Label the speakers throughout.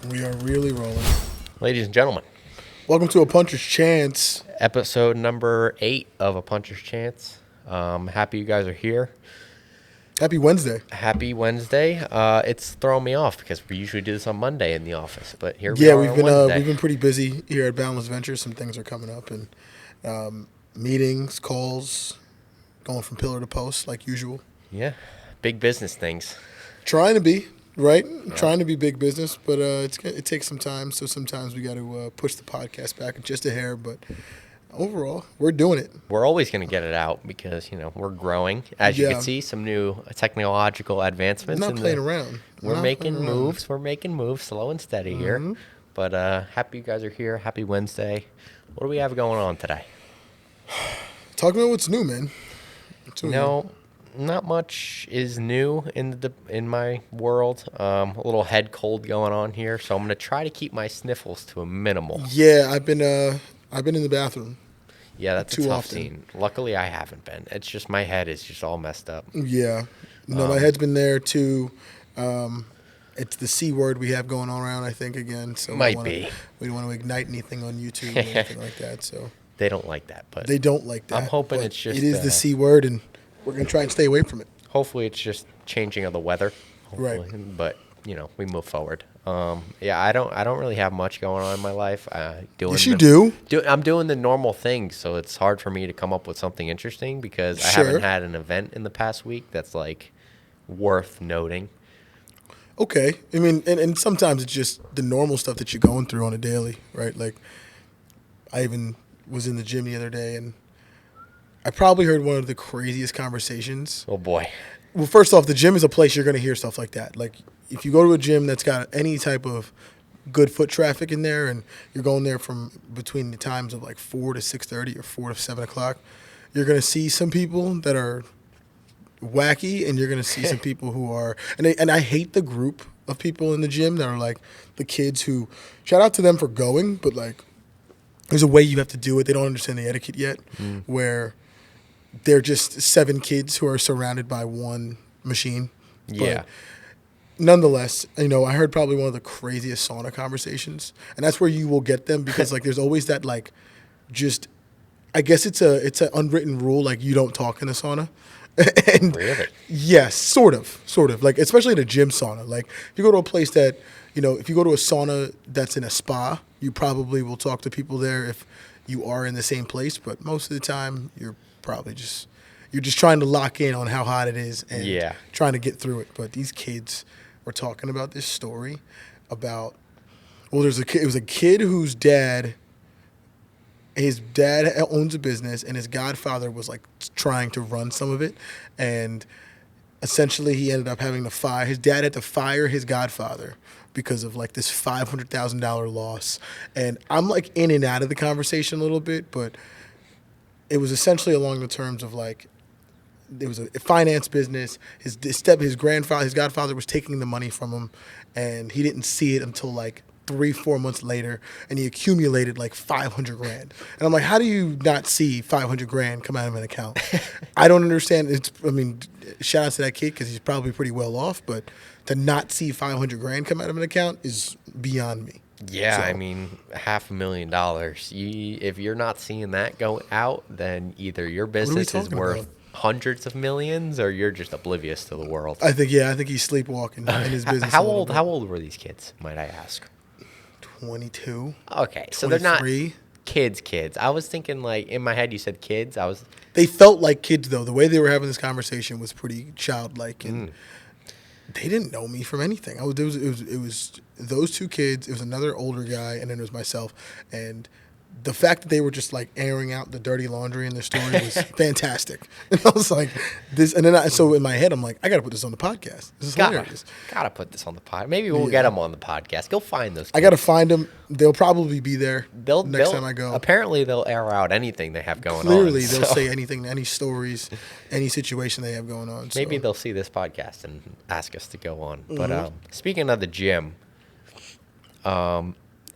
Speaker 1: We are really rolling.
Speaker 2: Ladies and gentlemen,
Speaker 1: Welcome to A Puncher's Chance.
Speaker 2: episode number 8 of A Puncher's Chance. Happy you guys are here.
Speaker 1: Happy Wednesday.
Speaker 2: Happy Wednesday. It's throwing me off because we usually do this on Monday in the office, but here we
Speaker 1: Yeah,
Speaker 2: are
Speaker 1: we've
Speaker 2: on
Speaker 1: been
Speaker 2: Wednesday.
Speaker 1: we've been pretty busy here at Boundless Ventures. Some things are coming up, and meetings, calls, going from pillar to post like usual.
Speaker 2: Yeah, big business things.
Speaker 1: Trying to be right, trying to be big business, but it takes some time. So sometimes we got to push the podcast back just a hair. But overall, we're doing it.
Speaker 2: We're always going to get it out because, we're growing. As you
Speaker 1: Yeah.
Speaker 2: can see, some new technological advancements.
Speaker 1: Not
Speaker 2: in
Speaker 1: playing around.
Speaker 2: We're
Speaker 1: Not
Speaker 2: making
Speaker 1: playing around.
Speaker 2: moves. We're making moves slow and steady here. But happy you guys are here. Happy Wednesday. What do we have going on today?
Speaker 1: Talking about what's new, man. What's new?
Speaker 2: No, not much is new in my world. A little head cold going on here, so I'm gonna try to keep my sniffles to a minimal.
Speaker 1: Yeah, I've been in the bathroom.
Speaker 2: Yeah, that's
Speaker 1: Too
Speaker 2: a tough
Speaker 1: often.
Speaker 2: scene. Luckily, I haven't been. It's just my head is just all messed up.
Speaker 1: Yeah. No, my head's been there too. It's the C word we have going on around, I think, again. So
Speaker 2: Might
Speaker 1: we don't want to ignite anything on YouTube or anything like that. So
Speaker 2: They don't like that, but
Speaker 1: they don't like that.
Speaker 2: I'm hoping
Speaker 1: but
Speaker 2: it's just,
Speaker 1: it is the C word, and we're gonna try and stay away from it.
Speaker 2: hopefully it's just changing of the weather.
Speaker 1: Right.
Speaker 2: Hopefully. But we move forward. Yeah, I don't really have much going on in my life.
Speaker 1: Yes, you do.
Speaker 2: I'm doing the normal things, so it's hard for me to come up with something interesting because I
Speaker 1: Sure.
Speaker 2: haven't had an event in the past week that's like worth noting.
Speaker 1: Okay. I mean, and sometimes it's just the normal stuff that you're going through on a daily, right? Like, I even was in the gym the other day, and I probably heard one of the craziest conversations.
Speaker 2: Oh boy.
Speaker 1: Well, first off, the gym is a place you're going to hear stuff like that. Like, if you go to a gym that's got any type of good foot traffic in there, and you're going there from between the times of like 4 to 6:30 or 4 to 7 o'clock, you're going to see some people that are wacky, and you're going to see some people who are, and I hate the group of people in the gym that are like the kids who, shout out to them for going, but like, there's a way you have to do it. They don't understand the etiquette yet, where they're just 7 kids who are surrounded by one machine.
Speaker 2: Yeah.
Speaker 1: But nonetheless, I heard probably one of the craziest sauna conversations, and that's where you will get them because like there's always that like, just, I guess it's an unwritten rule like you don't talk in the sauna. And
Speaker 2: Really?
Speaker 1: yes, sort of like especially in a gym sauna. Like if you go to a place that if you go to a sauna that's in a spa, you probably will talk to people there if you are in the same place. But most of the time, you're probably just trying to lock in on how hot it is and
Speaker 2: Yeah.
Speaker 1: trying to get through it. But these kids were talking about this story about it was a kid whose dad. His dad owns a business, and his godfather was like trying to run some of it, and essentially he ended up having to fire. His dad had to fire his godfather because of like this $500,000 loss. And I'm like in and out of the conversation a little bit, but it was essentially along the terms of like it was a finance business. His godfather was taking the money from him, and he didn't see it until like 3-4 months later, and he accumulated like $500,000. And I'm like, how do you not see $500,000 come out of an account? I don't understand. Shout out to that kid because he's probably pretty well off, but to not see $500,000 come out of an account is beyond me.
Speaker 2: Yeah,
Speaker 1: So-
Speaker 2: I mean, $500,000. If you're not seeing that go out, then either your business is
Speaker 1: talking
Speaker 2: worth
Speaker 1: about?
Speaker 2: hundreds of millions, or you're just oblivious to the world.
Speaker 1: I think he's sleepwalking in his business.
Speaker 2: How
Speaker 1: a little
Speaker 2: old?
Speaker 1: bit.
Speaker 2: How old were these kids? Might I ask?
Speaker 1: 22.
Speaker 2: Okay, so they're not
Speaker 1: 23.
Speaker 2: kids. I was thinking like in my head you said kids.
Speaker 1: They felt like kids though. The way they were having this conversation was pretty childlike, and they didn't know me from anything. It was those 2 kids. It was another older guy, and then it was myself. And the fact that they were just like airing out the dirty laundry in their story was fantastic. And I was like, this, and then so in my head I'm like, I got to put this on the podcast. This is hilarious.
Speaker 2: Gotta put this on the pod. Maybe we'll get them on the podcast. Go find those kids.
Speaker 1: I got to find them. They'll probably be there next time I go.
Speaker 2: Apparently they'll air out anything they have going on.
Speaker 1: Clearly, they'll
Speaker 2: so
Speaker 1: say anything, any stories, any situation they have going on. So.
Speaker 2: maybe they'll see this podcast and ask us to go on.
Speaker 1: Mm-hmm.
Speaker 2: But speaking of the gym,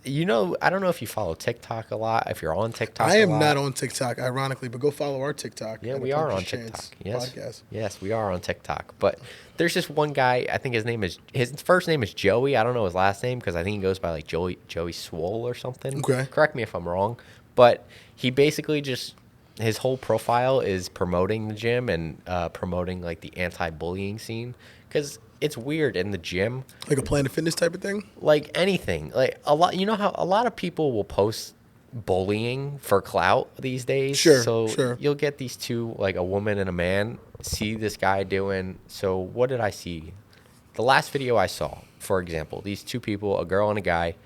Speaker 2: I don't know if you follow TikTok a lot. If you're on TikTok,
Speaker 1: I
Speaker 2: a
Speaker 1: am
Speaker 2: lot.
Speaker 1: not on TikTok, ironically, but go follow our TikTok.
Speaker 2: Yeah,
Speaker 1: at
Speaker 2: we
Speaker 1: A
Speaker 2: are
Speaker 1: Puncher's
Speaker 2: on
Speaker 1: Chance
Speaker 2: TikTok. Yes,
Speaker 1: Podcast.
Speaker 2: yes, we are on TikTok. But there's just one guy. I think his first name is Joey. I don't know his last name because I think he goes by like Joey Swole or something.
Speaker 1: Okay.
Speaker 2: Correct me if I'm wrong. But he basically just his whole profile is promoting the gym and promoting like the anti-bullying scene because it's weird in the gym.
Speaker 1: Like a Planet Fitness type of thing?
Speaker 2: Like anything, like a lot. You know how a lot of people will post bullying for clout these days.
Speaker 1: Sure,
Speaker 2: So
Speaker 1: sure.
Speaker 2: you'll get these two, like a woman and a man, see this guy doing. So what did I see? The last video I saw, for example, these two people, a girl and a guy,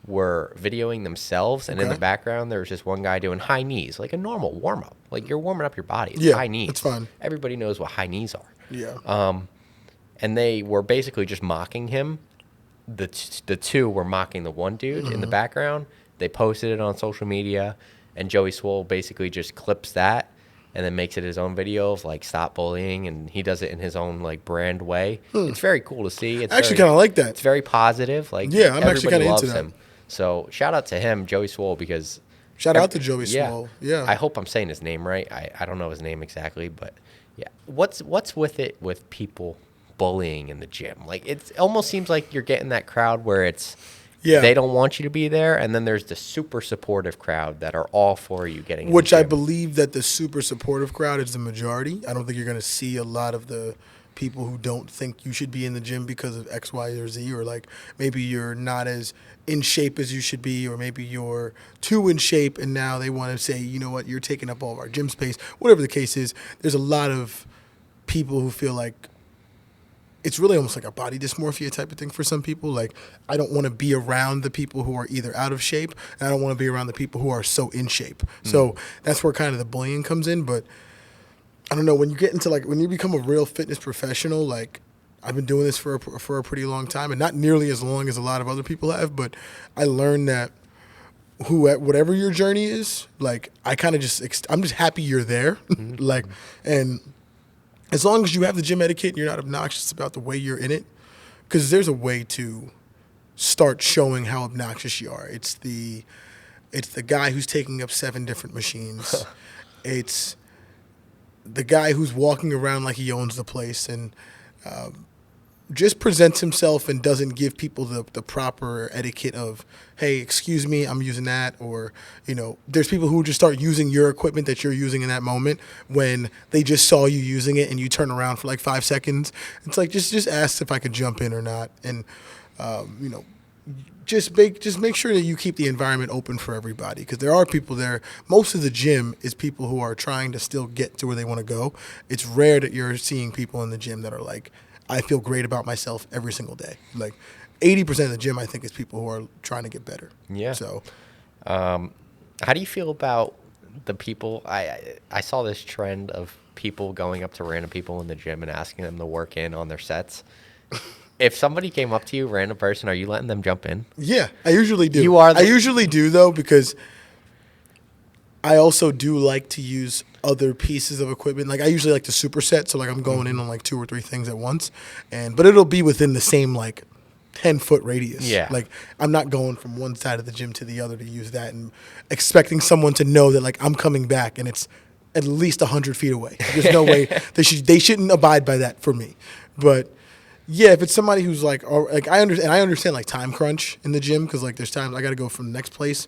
Speaker 2: were videoing themselves, and in
Speaker 1: Okay.
Speaker 2: the background there was just one guy doing high knees, like a normal warm up. Like you're warming up your body. It's
Speaker 1: Yeah,
Speaker 2: high knees.
Speaker 1: it's fine.
Speaker 2: Everybody knows what high knees are.
Speaker 1: Yeah.
Speaker 2: And they were basically just mocking him. The two were mocking the one dude in the background. They posted it on social media, and Joey Swole basically just clips that and then makes it his own video of like stop bullying, and he does it in his own like brand way. It's very cool to see. It's
Speaker 1: I actually
Speaker 2: very-
Speaker 1: kind of like
Speaker 2: It's
Speaker 1: that.
Speaker 2: very positive. Like
Speaker 1: Yeah, I'm actually
Speaker 2: everybody
Speaker 1: kinda
Speaker 2: loves
Speaker 1: into that.
Speaker 2: him. So shout out to him, Joey Swole, because
Speaker 1: Shout out to Joey Swole. Yeah.
Speaker 2: I hope I'm saying his name right. I don't know his name exactly, but yeah. What's with it with people bullying in the gym? Like it almost seems like you're getting that crowd where it's
Speaker 1: Yeah.
Speaker 2: they don't want you to be there, and then there's the super supportive crowd that are all for you getting in
Speaker 1: Which
Speaker 2: the
Speaker 1: I
Speaker 2: gym.
Speaker 1: believe that the super supportive crowd is the majority. I don't think you're going to see a lot of the people who don't think you should be in the gym because of X, Y, or Z, or like maybe you're not as in shape as you should be, or maybe you're too in shape and now they want to say, you know what, you're taking up all of our gym space. Whatever the case is, there's a lot of people who feel like it's really almost like a body dysmorphia type of thing for some people. Like, I don't want to be around the people who are either out of shape, and I don't want to be around the people who are so in shape. So that's where kind of the bullying comes in. But I don't know, when you get into like, when you become a real fitness professional, like, I've been doing this for a pretty long time, and not nearly as long as a lot of other people have, but I learned that whatever your journey is, like, I kind of I'm just happy you're there. Like, and as long as you have the gym etiquette and you're not obnoxious about the way you're in it, because there's a way to start showing how obnoxious you are. It's the guy who's taking up 7 different machines. It's the guy who's walking around like he owns the place and just presents himself and doesn't give people the proper etiquette of, hey, excuse me, I'm using that. Or, you know, there's people who just start using your equipment that you're using in that moment when they just saw you using it and you turn around for like 5 seconds. It's like, just ask if I could jump in or not. And, you know, just make sure that you keep the environment open for everybody, because there are people there. Most of the gym is people who are trying to still get to where they want to go. It's rare that you're seeing people in the gym that are like, I feel great about myself every single day. Like 80% of the gym, I think, is people who are trying to get better.
Speaker 2: Yeah.
Speaker 1: So
Speaker 2: How do you feel about the people? I saw this trend of people going up to random people in the gym and asking them to work in on their sets. If somebody came up to you, random person, are you letting them jump in?
Speaker 1: yeah, I usually do.
Speaker 2: You are
Speaker 1: I usually do, though, because I also do like to use other pieces of equipment. Like, I usually like to superset, so like I'm going in on like 2 or 3 things at once, but it'll be within the same like 10-foot radius.
Speaker 2: Yeah.
Speaker 1: Like, I'm not going from one side of the gym to the other to use that and expecting someone to know that like I'm coming back and it's at least 100 feet away. There's no way they shouldn't abide by that for me. But yeah, if it's somebody who's like I understand like time crunch in the gym, because like there's times I got to go from the next place.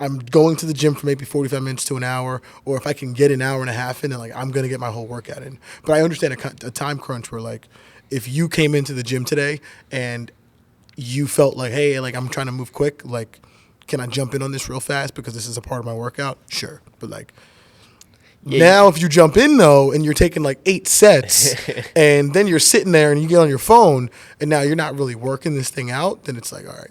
Speaker 1: I'm going to the gym for maybe 45 minutes to an hour, or if I can get an hour and a half in, then like I'm gonna get my whole workout in. But I understand a time crunch where like if you came into the gym today and you felt like, hey, like I'm trying to move quick, like can I jump in on this real fast because this is a part of my workout? Sure, but like.
Speaker 2: Yeah,
Speaker 1: Now, if you jump in, though, and you're taking like 8 sets, and then you're sitting there and you get on your phone, and now you're not really working this thing out, then it's like, all right,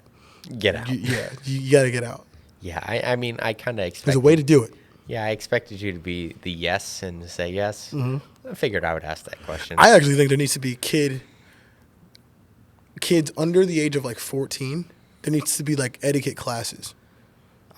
Speaker 2: Get out.
Speaker 1: you got to get out.
Speaker 2: Yeah, I mean, I kind of
Speaker 1: There's
Speaker 2: expected.
Speaker 1: a way to do it.
Speaker 2: Yeah, I expected you to be the yes and to say yes. I figured I would ask that question.
Speaker 1: I actually think there needs to be kids under the age of like 14. There needs to be like etiquette classes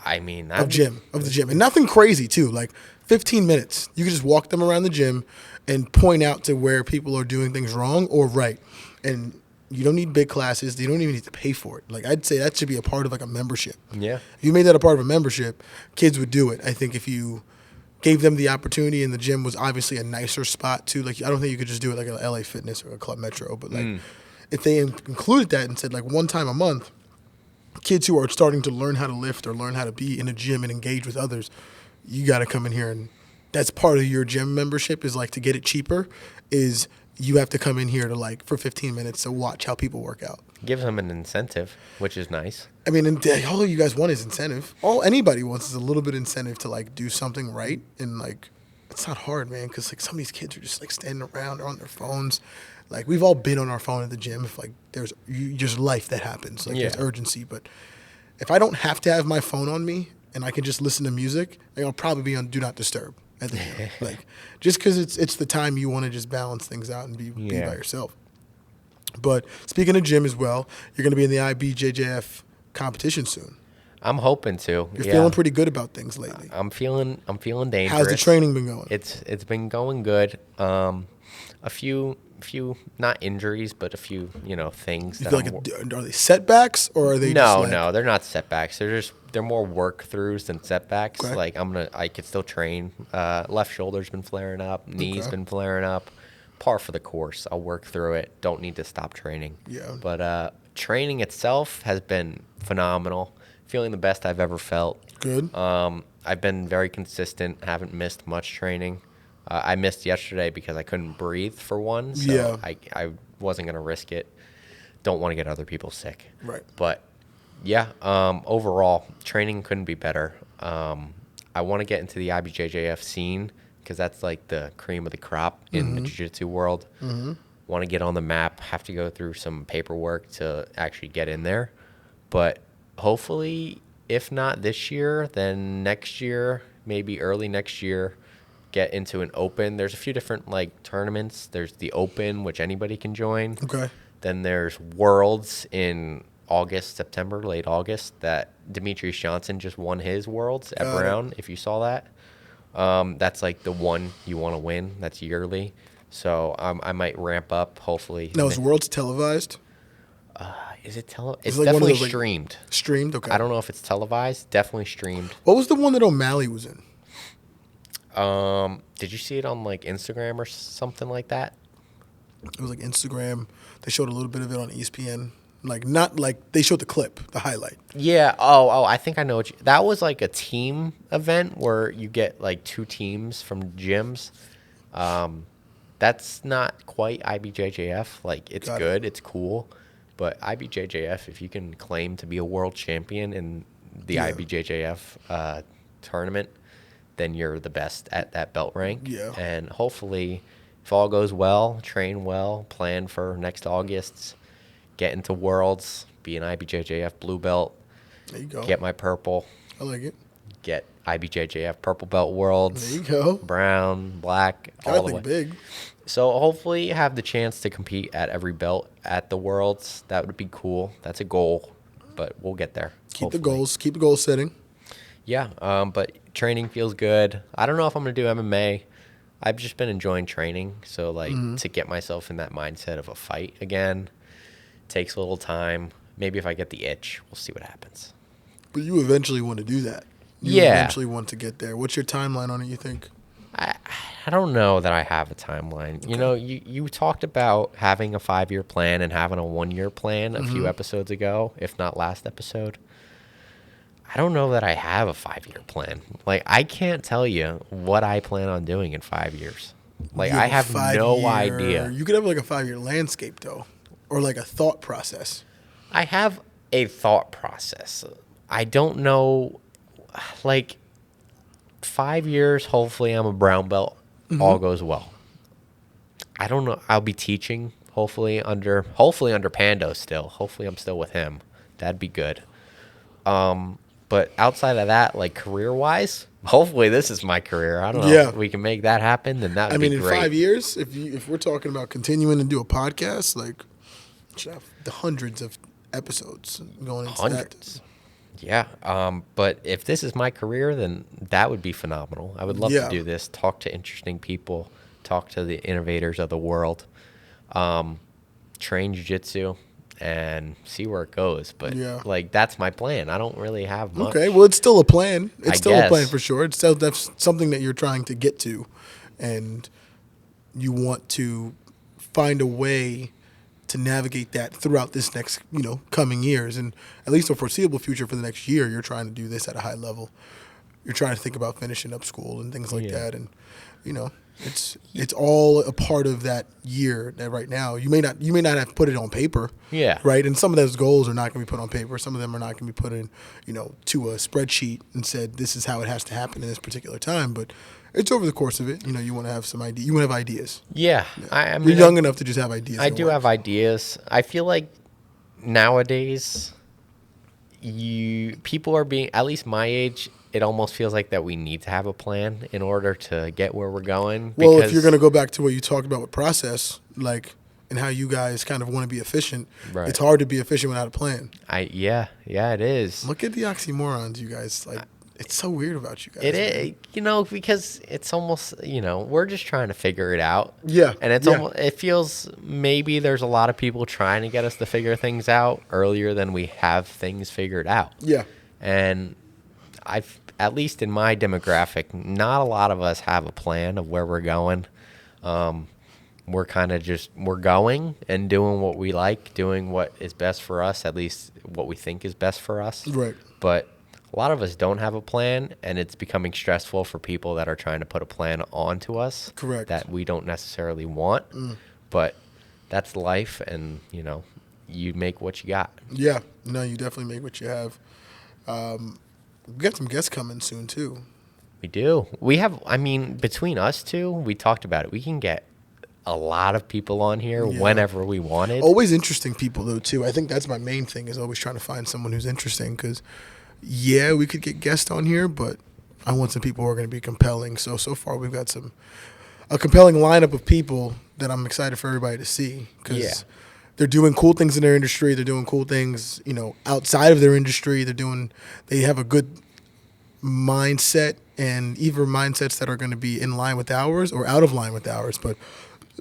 Speaker 2: I mean,
Speaker 1: of the gym, and nothing crazy too. Like 15 minutes, you can just walk them around the gym and point out to where people are doing things wrong or right, and You don't need big classes. You don't even need to pay for it. Like, I'd say that should be a part of like a membership.
Speaker 2: Yeah.
Speaker 1: If you made that a part of a membership, kids would do it. I think if you gave them the opportunity, and the gym was obviously a nicer spot too. Like, I don't think you could just do it like a LA Fitness or a Club Metro, but like if they included that and said like one time a month, kids who are starting to learn how to lift or learn how to be in a gym and engage with others, you got to come in here, and that's part of your gym membership is like to get it cheaper is you have to come in here to like for 15 minutes to watch how people work out.
Speaker 2: Gives them an incentive, which is nice.
Speaker 1: I mean, and all you guys want is incentive. All anybody wants is a little bit of incentive to like do something right, and like it's not hard, man, because like some of these kids are just like standing around on their phones. Like we've all been on our phone at the gym. If like there's just life that happens, like there's urgency. But if I don't have to have my phone on me and I can just listen to music, like, I'll probably be on Do Not Disturb at the gym. Like just because it's the time you want to just balance things out and be by yourself. But speaking of gym as well, you're going to be in the IBJJF competition soon.
Speaker 2: I'm hoping to.
Speaker 1: You're feeling pretty good about things lately.
Speaker 2: I'm feeling dangerous.
Speaker 1: How's the training been going?
Speaker 2: It's been going good. A few not injuries, but a few things.
Speaker 1: You feel like are they setbacks or are they?
Speaker 2: No, they're not setbacks. They're more work throughs than setbacks.
Speaker 1: Okay.
Speaker 2: Like I could still train. Left shoulder's been flaring up, knees been flaring up. Par for the course. I'll work through it. Don't need to stop training.
Speaker 1: Yeah.
Speaker 2: But training itself has been phenomenal. Feeling the best I've ever felt.
Speaker 1: Good.
Speaker 2: I've been very consistent. Haven't missed much training. I missed yesterday because I couldn't breathe for one. So I wasn't going to risk it. Don't want to get other people sick.
Speaker 1: Right.
Speaker 2: But yeah, overall, training couldn't be better. I want to get into the IBJJF scene because that's like the cream of the crop in the jiu-jitsu world. Want to get on the map, have to go through some paperwork to actually get in there. But hopefully, if not this year, then next year, maybe early next year, get into an open. There's a few different like tournaments. There's the open, which anybody can join.
Speaker 1: Okay.
Speaker 2: Then there's Worlds in August, September, late August, that Demetrius Johnson just won his Worlds at Brown, if you saw that. That's like the one you want to win. That's yearly. So I might ramp up, hopefully.
Speaker 1: Now, is Worlds televised?
Speaker 2: Is it It's
Speaker 1: like
Speaker 2: definitely
Speaker 1: those, like,
Speaker 2: streamed.
Speaker 1: Streamed? Okay.
Speaker 2: I don't know if it's televised. Definitely streamed.
Speaker 1: What was the one that O'Malley was in?
Speaker 2: Did you see it on like Instagram or something like that?
Speaker 1: It was like Instagram. They showed a little bit of it on ESPN. Like not like they showed the clip, the highlight.
Speaker 2: Yeah. Oh, I think I know that was like a team event where you get like two teams from gyms. That's not quite IBJJF. Like it's good, it's cool, but IBJJF, if you can claim to be a world champion in the IBJJF tournament, then you're the best at that belt rank.
Speaker 1: Yeah.
Speaker 2: And hopefully, if all goes well, train well, plan for next August, get into Worlds, be an IBJJF blue belt.
Speaker 1: There you go.
Speaker 2: Get my purple.
Speaker 1: I like it.
Speaker 2: Get IBJJF purple belt Worlds.
Speaker 1: There you go.
Speaker 2: Brown, black, all the way.
Speaker 1: Big.
Speaker 2: So hopefully have the chance to compete at every belt at the Worlds. That would be cool. That's a goal, but we'll get there.
Speaker 1: Keep the goals setting.
Speaker 2: Yeah, but training feels good. I don't know if I'm going to do MMA. I've just been enjoying training. So, like, to get myself in that mindset of a fight again takes a little time. Maybe if I get the itch, we'll see what happens.
Speaker 1: But you eventually want to do that. You eventually want to get there. What's your timeline on it, you think?
Speaker 2: I don't know that I have a timeline. Okay. You know, you talked about having a 5-year plan and having a 1-year plan a few episodes ago, if not last episode. I don't know that I have a 5-year plan. Like, I can't tell you what I plan on doing in 5 years. Like, I have no idea.
Speaker 1: You could have like a 5-year landscape, though, or like a thought process.
Speaker 2: I have a thought process. I don't know, like, 5 years, hopefully I'm a brown belt. All goes well. I don't know. I'll be teaching, hopefully under Pando still. Hopefully I'm still with him. That'd be good. But outside of that, like career-wise, hopefully this is my career. I don't know if we can make that happen, then that would be great.
Speaker 1: In 5 years, if we're talking about continuing to do a podcast, like, you should have the hundreds of episodes going into that.
Speaker 2: Yeah. But if this is my career, then that would be phenomenal. I would love to do this, talk to interesting people, talk to the innovators of the world. train jiu-jitsu and see where it goes. But
Speaker 1: Yeah.
Speaker 2: like that's my plan. I don't really have much.
Speaker 1: Okay, well, it's still a plan. It's
Speaker 2: I
Speaker 1: still a plan
Speaker 2: guess.
Speaker 1: for sure. It's still that's something that you're trying to get to, and you want to find a way to navigate that throughout this next, coming years, and at least a foreseeable future for the next year. You're trying to do this at a high level. You're trying to think about finishing up school and things like
Speaker 2: Yeah.
Speaker 1: that, and it's all a part of that year. That right now you may not have put it on paper.
Speaker 2: Yeah.
Speaker 1: Right. And some of those goals are not going to be put on paper. Some of them are not going to be put in, to a spreadsheet and said this is how it has to happen in this particular time. But it's over the course of it. You want to have some idea. You want to have ideas.
Speaker 2: Yeah. I mean,
Speaker 1: You're young enough to just have ideas.
Speaker 2: I
Speaker 1: in
Speaker 2: do
Speaker 1: life.
Speaker 2: have ideas. I feel like nowadays people are being, at least my age, it almost feels like that we need to have a plan in order to get where we're going.
Speaker 1: Well, if you're going to go back to what you talked about with process, and how you guys kind of want to be efficient,
Speaker 2: Right.
Speaker 1: it's hard to be efficient without a plan.
Speaker 2: yeah, it is.
Speaker 1: Look at the oxymorons, you guys. It's so weird about you guys.
Speaker 2: It
Speaker 1: man.
Speaker 2: is, because it's almost, we're just trying to figure it out.
Speaker 1: Yeah,
Speaker 2: And it's
Speaker 1: yeah.
Speaker 2: almost, it feels maybe there's a lot of people trying to get us to figure things out earlier than we have things figured out.
Speaker 1: Yeah.
Speaker 2: And at least in my demographic, not a lot of us have a plan of where we're going. We're kind of we're going and doing what we like, doing what is best for us, at least what we think is best for us.
Speaker 1: Right.
Speaker 2: But a lot of us don't have a plan, and it's becoming stressful for people that are trying to put a plan onto us.
Speaker 1: Correct.
Speaker 2: That we don't necessarily want. But that's life, and, you make what you got.
Speaker 1: Yeah. No, you definitely make what you have. We got some guests coming soon too.
Speaker 2: We do. We have, between us two, we talked about it. We can get a lot of people on here
Speaker 1: Yeah.
Speaker 2: whenever we wanted.
Speaker 1: Always interesting people though too. I think that's my main thing is always trying to find someone who's interesting because, yeah, we could get guests on here, but I want some people who are going to be compelling. So far we've got a compelling lineup of people that I'm excited for everybody to see because
Speaker 2: Yeah.
Speaker 1: they're doing cool things in their industry. They're doing cool things, outside of their industry. They have a good mindset and either mindsets that are going to be in line with ours or out of line with ours. But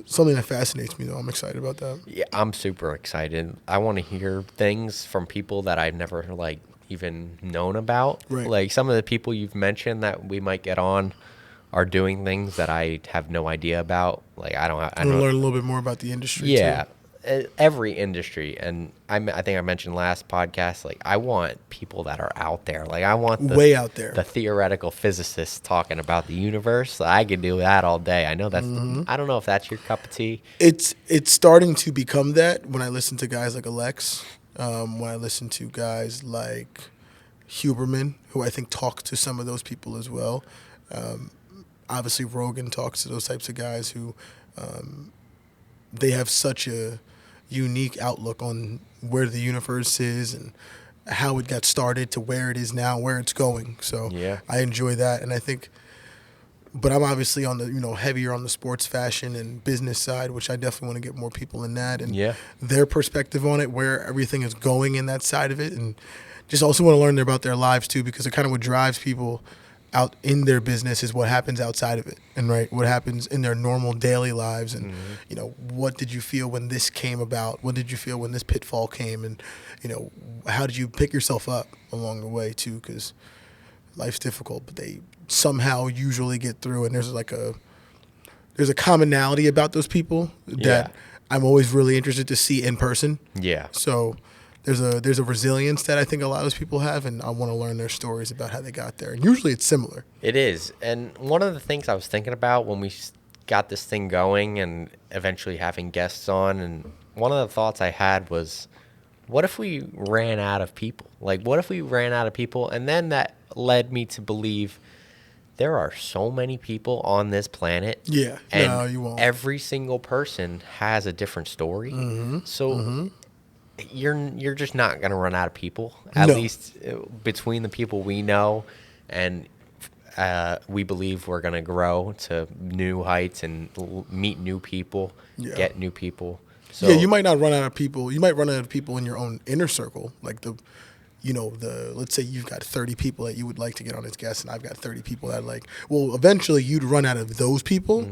Speaker 1: something that fascinates me, though. I'm excited about that.
Speaker 2: Yeah, I'm super excited. I want to hear things from people that I've never even known about.
Speaker 1: Right.
Speaker 2: Like some of the people you've mentioned that we might get on are doing things that I have no idea about. Like I
Speaker 1: I'm going to learn a little bit more about the industry,
Speaker 2: Yeah,
Speaker 1: too.
Speaker 2: every industry, and I think I mentioned last podcast. Like I want people that are out there. Like I want
Speaker 1: Way out there.
Speaker 2: the theoretical physicists talking about the universe. I could do that all day. I know that's. I don't know if that's your cup of tea.
Speaker 1: It's starting to become that when I listen to guys like Alex, when I listen to guys like Huberman, who I think talk to some of those people as well. Obviously, Rogan talks to those types of guys who they have such a unique outlook on where the universe is and how it got started to where it is now, where it's going. So
Speaker 2: Yeah.
Speaker 1: I enjoy that, and I think. But I'm obviously on the heavier on the sports, fashion, and business side, which I definitely want to get more people in that and
Speaker 2: Yeah.
Speaker 1: their perspective on it, where everything is going in that side of it, and just also want to learn about their lives too, because it kind of what drives people out in their business is what happens outside of it, and what happens in their normal daily lives, and what did you feel when this came about? What did you feel when this pitfall came? And how did you pick yourself up along the way too? Because life's difficult, but they somehow usually get through. And there's a commonality about those people that I'm always really interested to see in person.
Speaker 2: Yeah.
Speaker 1: So there's a resilience that I think a lot of those people have, and I want to learn their stories about how they got there. And usually it's similar.
Speaker 2: It is. And one of the things I was thinking about when we got this thing going and eventually having guests on, and one of the thoughts I had was, what if we ran out of people? Like, what if we ran out of people? And then that led me to believe there are so many people on this planet.
Speaker 1: Yeah.
Speaker 2: And
Speaker 1: No, you won't.
Speaker 2: every single person has a different story. So you're just not going to run out of people, at
Speaker 1: No.
Speaker 2: least between the people we know, and we believe we're going to grow to new heights and meet new people,
Speaker 1: Yeah.
Speaker 2: get new people. So
Speaker 1: Yeah, you might not run out of people. You might run out of people in your own inner circle, like let's say you've got 30 people that you would like to get on as guests, and I've got 30 people that eventually you'd run out of those people,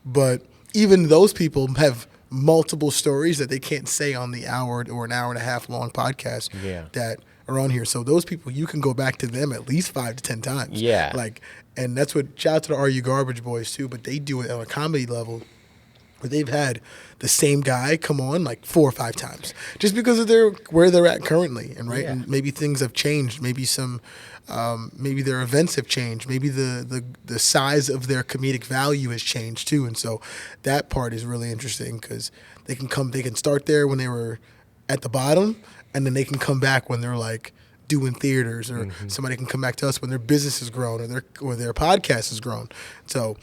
Speaker 1: but even those people have multiple stories that they can't say on the hour or an hour and a half long podcast
Speaker 2: Yeah.
Speaker 1: that are on here. So those people, you can go back to them at least 5 to 10 times.
Speaker 2: Yeah.
Speaker 1: Like, and that's what, shout out to the Are You Garbage Boys too, but they do it on a comedy level where they've had the same guy come on like 4 or 5 times just because of where they're at currently. And right.
Speaker 2: Yeah.
Speaker 1: And maybe things have changed. Maybe maybe their events have changed. Maybe the size of their comedic value has changed too. And so that part is really interesting because they can start there when they were at the bottom, and then they can come back when they're like doing theaters, or somebody can come back to us when their business has grown or their podcast has grown. So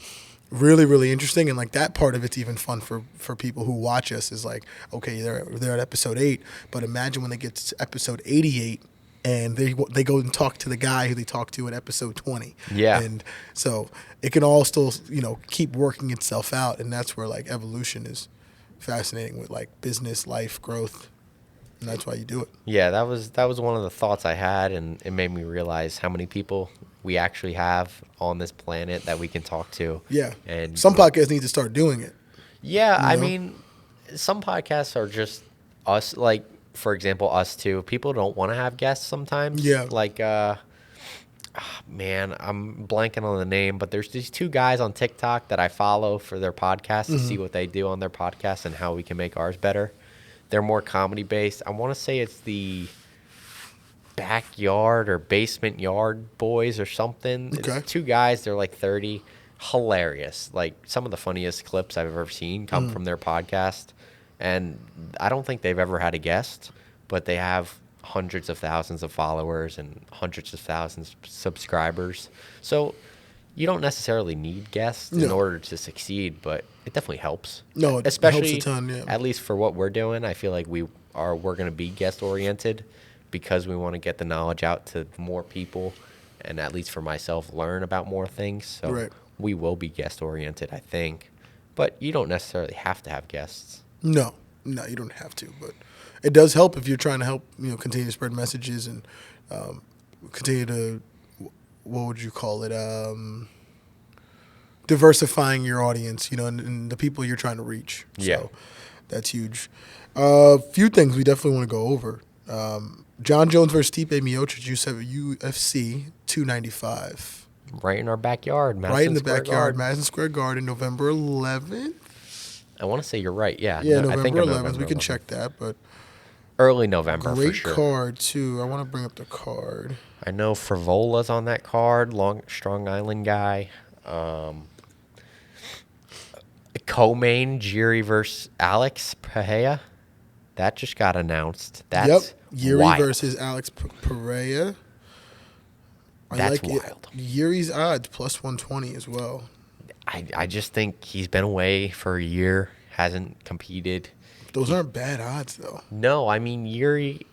Speaker 1: really, really interesting. And like that part of it's even fun for people who watch us is like, okay, they're at episode 8, but imagine when they get to episode 88 and they go and talk to the guy who they talked to in episode 20.
Speaker 2: Yeah.
Speaker 1: And so it can all still, keep working itself out. And that's where like evolution is fascinating with like business, life, growth. And that's why you do it.
Speaker 2: Yeah, that was one of the thoughts I had, and it made me realize how many people we actually have on this planet that we can talk to.
Speaker 1: Yeah.
Speaker 2: And
Speaker 1: some podcasts need to start doing it.
Speaker 2: Yeah, I
Speaker 1: know?
Speaker 2: mean, some podcasts are just us, like, for example, us two. People don't want to have guests sometimes.
Speaker 1: Yeah.
Speaker 2: Like, man, I'm blanking on the name, but there's these 2 guys on TikTok that I follow for their podcast to see what they do on their podcast and how we can make ours better. They're more comedy based. I want to say it's the Backyard or Basement Yard Boys or something.
Speaker 1: Okay.
Speaker 2: It's 2 guys. They're like 30. Hilarious. Like some of the funniest clips I've ever seen come from their podcast. And I don't think they've ever had a guest, but they have hundreds of thousands of followers and hundreds of thousands of subscribers. So you don't necessarily need guests in
Speaker 1: No.
Speaker 2: order to succeed, but it definitely helps.
Speaker 1: No, it
Speaker 2: especially
Speaker 1: helps a ton, yeah.
Speaker 2: at least for what we're doing. I feel like we're going to be guest oriented because we want to get the knowledge out to more people, and at least for myself, learn about more things. So
Speaker 1: Right.
Speaker 2: we will be guest oriented, I think. But you don't necessarily have to have guests.
Speaker 1: No, you don't have to, but it does help if you're trying to help, continue to spread messages and continue to, what would you call it, diversifying your audience, and the people you're trying to reach.
Speaker 2: Yeah.
Speaker 1: So that's huge. A few things we definitely want to go over. John Jones versus Stipe Miocic, UFC 295.
Speaker 2: Right in our backyard, Madison
Speaker 1: Right in the
Speaker 2: Square
Speaker 1: backyard,
Speaker 2: Garden.
Speaker 1: Madison Square Garden, November 11th.
Speaker 2: I want to say you're right. Yeah.
Speaker 1: Yeah,
Speaker 2: No, I think
Speaker 1: November
Speaker 2: I'm
Speaker 1: 11th. We
Speaker 2: November
Speaker 1: can
Speaker 2: 11th.
Speaker 1: check that, but
Speaker 2: Early November for
Speaker 1: great
Speaker 2: sure.
Speaker 1: card too. I want to bring up the card.
Speaker 2: I know Frivola's on that card. Strong Island guy. Co-main Jiri versus Alex Pereira. That just got announced. That's
Speaker 1: Yuri
Speaker 2: wild.
Speaker 1: versus Alex Pereira.
Speaker 2: That's
Speaker 1: it.
Speaker 2: wild.
Speaker 1: Yuri's odds plus 120 as well.
Speaker 2: I just think he's been away for a year, hasn't competed.
Speaker 1: Those aren't bad odds though.
Speaker 2: No, I mean Yuri,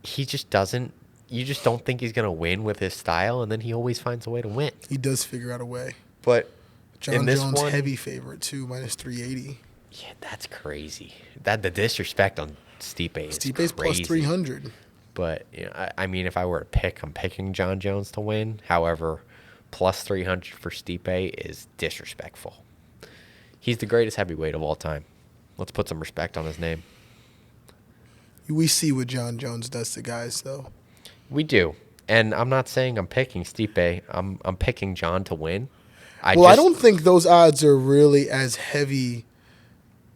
Speaker 2: he just doesn't. You just don't think he's gonna win with his style, and then he always finds a way to win.
Speaker 1: He does figure out a way.
Speaker 2: But
Speaker 1: John
Speaker 2: in this
Speaker 1: Jones
Speaker 2: one,
Speaker 1: heavy favorite too, minus 380.
Speaker 2: yeah, that's crazy. That the disrespect on Stipe is
Speaker 1: Stipe's plus
Speaker 2: crazy.
Speaker 1: 300.
Speaker 2: But I mean, if I were to pick, I'm picking John Jones to win. However, plus 300 for Stipe is disrespectful. He's the greatest heavyweight of all time. Let's put some respect on his name.
Speaker 1: We see what John Jones does to guys though.
Speaker 2: We do, and I'm not saying I'm picking Stipe. I'm picking John to win.
Speaker 1: I don't think those odds are really as heavy.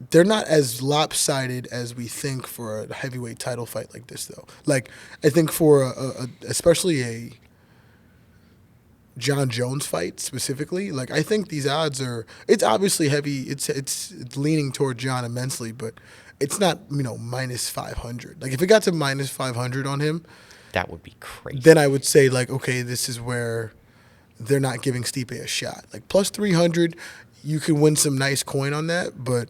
Speaker 1: They're not as lopsided as we think for a heavyweight title fight like this, though. Like, I think for especially a John Jones fight specifically, like I think these odds are. It's obviously heavy. It's leaning toward John immensely, but it's not minus 500. Like if it got to minus 500 on him,
Speaker 2: that would be crazy.
Speaker 1: then I would say like, okay, this is where they're not giving Stipe a shot. Like plus 300, you can win some nice coin on that, but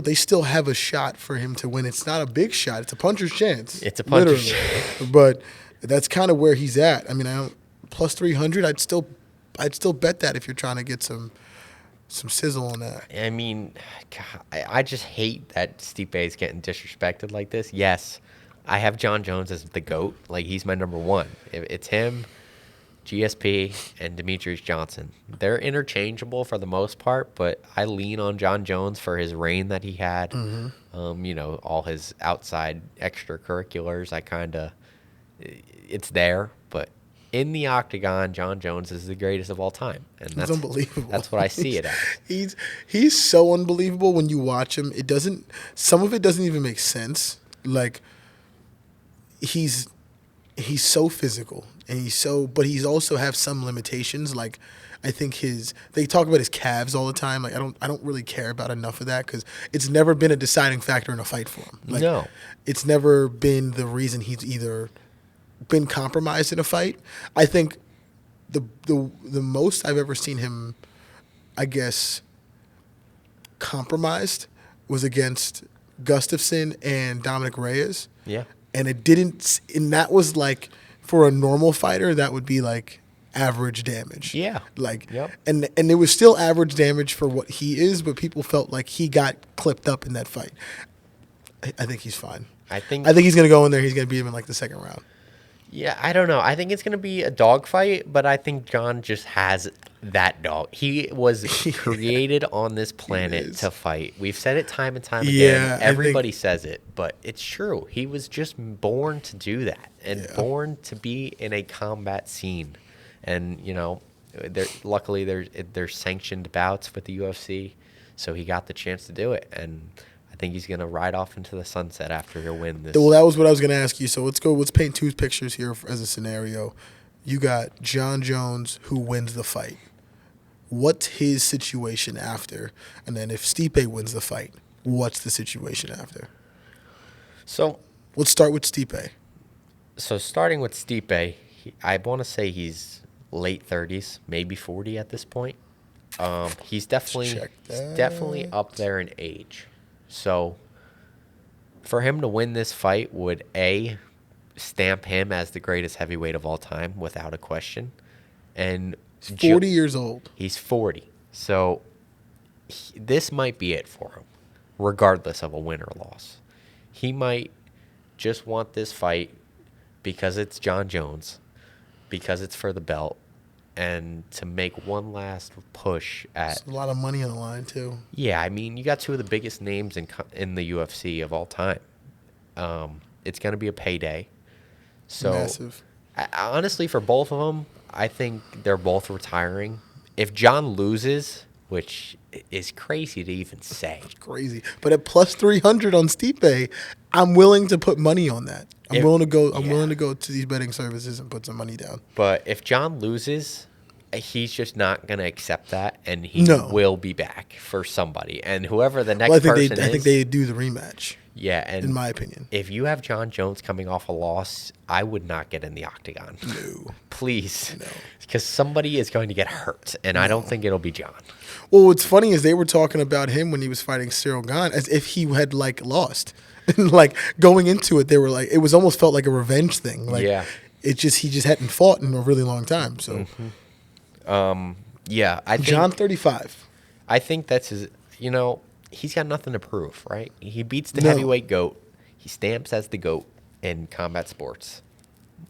Speaker 1: they still have a shot for him to win. It's not a big shot. It's a puncher's chance.
Speaker 2: It's a puncher's
Speaker 1: literally. But that's kind of where he's at. I mean, plus 300, I'd still bet that if you're trying to get some sizzle on that.
Speaker 2: I mean, God, I just hate that Stipe is getting disrespected like this. Yes, I have John Jones as the GOAT. Like, he's my number one. If it's him, GSP and Demetrius Johnson. They're interchangeable for the most part, but I lean on John Jones for his reign that he had. All his outside extracurriculars. It's there, but in the octagon, John Jones is the greatest of all time, and
Speaker 1: He's unbelievable.
Speaker 2: That's what I see it as.
Speaker 1: He's so unbelievable when you watch him. Some of it doesn't even make sense. Like he's so physical and but he's also have some limitations. Like I think they talk about his calves all the time. Like I don't really care about enough of that because it's never been a deciding factor in a fight for him. Like,
Speaker 2: no,
Speaker 1: it's never been the reason he's either been compromised in a fight. I think the most I've ever seen him, I guess, compromised was against Gustafsson and Dominic Reyes.
Speaker 2: yeah,
Speaker 1: And that was like, for a normal fighter, that would be like average damage.
Speaker 2: yeah,
Speaker 1: Like,
Speaker 2: yep.
Speaker 1: and it was still average damage for what he is, but people felt like he got clipped up in that fight. I think he's fine.
Speaker 2: I think
Speaker 1: he's going to go in there. He's going to beat him in like the second round.
Speaker 2: Yeah, I don't know. I think it's going to be a dogfight, but I think John just has that dog. He was created on this planet to fight. We've said it time and time again.
Speaker 1: Yeah,
Speaker 2: Everybody says it, but it's true. He was just born to do that and born to be in a combat scene. And, luckily there's sanctioned bouts with the UFC, so he got the chance to do it. And I think he's going to ride off into the sunset after he'll win this.
Speaker 1: Well, that was what I was going to ask you. So let's paint two pictures here as a scenario. You got John Jones who wins the fight. What's his situation after? And then if Stipe wins the fight, what's the situation after?
Speaker 2: So
Speaker 1: let's start with Stipe.
Speaker 2: So starting with Stipe, I want to say he's late 30s, maybe 40 at this point. He's definitely up there in age. So for him to win this fight would stamp him as the greatest heavyweight of all time without a question. And
Speaker 1: he's 40 years old.
Speaker 2: He's 40. So this might be it for him, regardless of a win or loss. He might just want this fight because it's John Jones, because it's for the belt, and to make one last push at...
Speaker 1: There's a lot of money on the line, too.
Speaker 2: Yeah, I mean, you got two of the biggest names in the UFC of all time. It's going to be a payday. So,
Speaker 1: massive.
Speaker 2: Honestly, for both of them, I think they're both retiring. If John loses, which is crazy to even say.
Speaker 1: It's crazy. But at plus 300 on Stipe, I'm willing to put money on that. I'm willing to go to these betting services and put some money down.
Speaker 2: But if John loses, he's just not going to accept that, and he will be back for somebody. And whoever the next person is...
Speaker 1: I think they do the rematch.
Speaker 2: Yeah, and
Speaker 1: in my opinion.
Speaker 2: If you have John Jones coming off a loss, I would not get in the octagon.
Speaker 1: No.
Speaker 2: Please. No. Because somebody is going to get hurt, and I don't think it'll be John.
Speaker 1: Well, what's funny is they were talking about him when he was fighting Cyril Gane as if he had, lost. And, going into it, they were it was almost felt like a revenge thing. He just hadn't fought in a really long time, so.
Speaker 2: Yeah. I think
Speaker 1: John 35.
Speaker 2: I think that's his, he's got nothing to prove, right? He beats the heavyweight GOAT. He stamps as the GOAT in combat sports.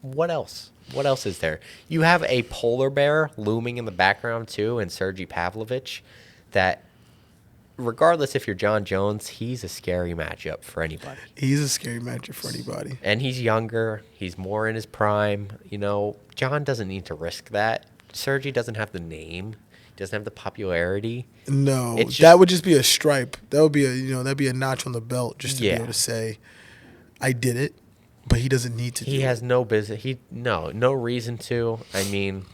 Speaker 2: What else? What else is there? You have a polar bear looming in the background, too, and Sergey Pavlovich, that regardless if you're John Jones, he's a scary matchup for anybody.
Speaker 1: He's a scary matchup for anybody.
Speaker 2: And he's younger. He's more in his prime. John doesn't need to risk that. Sergey doesn't have the name. Doesn't have the popularity.
Speaker 1: No, that would just be a stripe. That would be that'd be a notch on the belt just to be able to say, I did it. But he doesn't need to.
Speaker 2: He has no business. No reason to. I mean,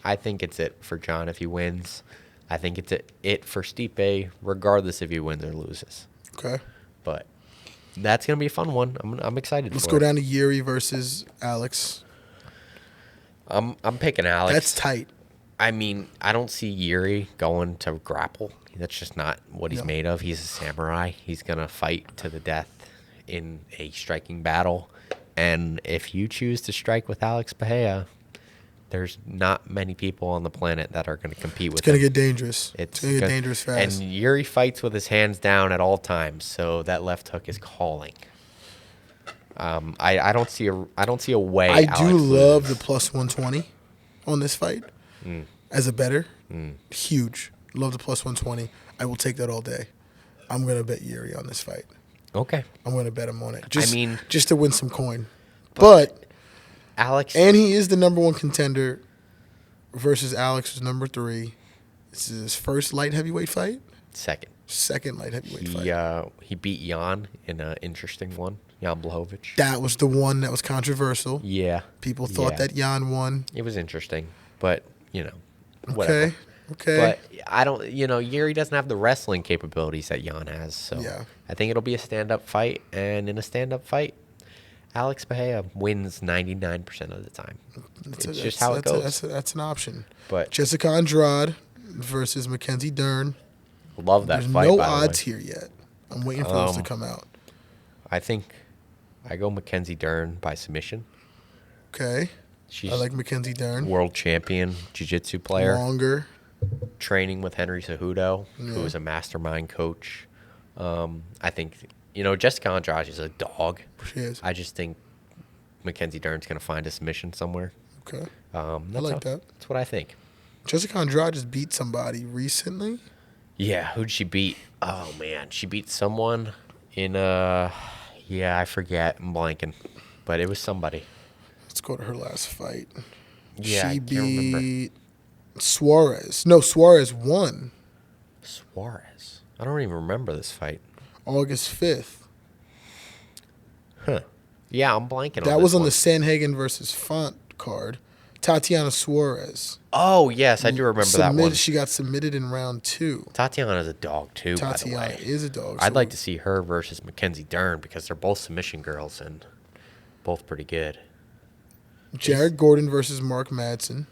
Speaker 2: I think it's it for John if he wins. I think it's it for Stipe, regardless if he wins or loses.
Speaker 1: Okay.
Speaker 2: But that's gonna be a fun one. I'm excited.
Speaker 1: Let's go down to Yuri versus Alex.
Speaker 2: I'm picking Alex.
Speaker 1: That's tight.
Speaker 2: I mean, I don't see Yuri going to grapple. That's just not what he's made of. He's a samurai. He's going to fight to the death in a striking battle. And if you choose to strike with Alex Bahia, there's not many people on the planet that are going to compete with him.
Speaker 1: It's going to get dangerous. It's going to get dangerous fast.
Speaker 2: And Yuri fights with his hands down at all times, so that left hook is calling. I don't see a way.
Speaker 1: I do love the plus 120. on this fight as a better. Huge. Love the plus 120. I will take that all day. I'm going to bet Yuri on this fight.
Speaker 2: Okay.
Speaker 1: I'm going to bet him on it. Just to win some coin. But
Speaker 2: Alex.
Speaker 1: and he is the number 1 contender versus Alex, who's number 3. This is his first light heavyweight fight. Second light heavyweight fight.
Speaker 2: He beat Jan in an interesting one. Jan Blachowicz.
Speaker 1: That was the one that was controversial.
Speaker 2: Yeah.
Speaker 1: People thought that Jan won.
Speaker 2: It was interesting, but, whatever.
Speaker 1: Okay.
Speaker 2: But I don't, Yuri doesn't have the wrestling capabilities that Jan has. So
Speaker 1: Yeah.
Speaker 2: I think it'll be a stand-up fight. And in a stand-up fight, Alex Bahia wins 99% of the time. It's just how it goes.
Speaker 1: That's an option.
Speaker 2: But
Speaker 1: Jessica Andrade versus Mackenzie Dern.
Speaker 2: love that
Speaker 1: There's
Speaker 2: fight,
Speaker 1: no
Speaker 2: by the way.
Speaker 1: odds here yet. I'm waiting for those to come out.
Speaker 2: I think I go Mackenzie Dern by submission.
Speaker 1: Okay.
Speaker 2: She's
Speaker 1: I like Mackenzie Dern.
Speaker 2: world champion jiu-jitsu player.
Speaker 1: Longer.
Speaker 2: Training with Henry Cejudo, who is a mastermind coach. I think, Jessica Andrade is a dog.
Speaker 1: She is.
Speaker 2: I just think Mackenzie Dern's going to find a submission somewhere.
Speaker 1: Okay.
Speaker 2: I
Speaker 1: like that.
Speaker 2: That's what I think.
Speaker 1: Jessica Andrade just beat somebody recently.
Speaker 2: Yeah, who'd she beat? Oh, man. She beat someone in, I forget. I'm blanking. But it was somebody.
Speaker 1: Let's go to her last fight.
Speaker 2: Yeah, I
Speaker 1: She
Speaker 2: can't remember.
Speaker 1: beat Suarez. No, Suarez won
Speaker 2: Suarez. I don't even remember this fight.
Speaker 1: August 5th.
Speaker 2: Huh. Yeah, I'm blanking on
Speaker 1: That
Speaker 2: this
Speaker 1: was on
Speaker 2: one.
Speaker 1: the Sanhagen versus Font card. Tatiana Suarez.
Speaker 2: Oh, yes, I do remember that one.
Speaker 1: She got submitted in round 2.
Speaker 2: Tatiana's a dog, too, by the
Speaker 1: Tatiana
Speaker 2: way.
Speaker 1: is a dog.
Speaker 2: I'd
Speaker 1: so
Speaker 2: like to see her versus Mackenzie Dern because they're both submission girls and both pretty good.
Speaker 1: Jared Gordon versus Mark Madsen.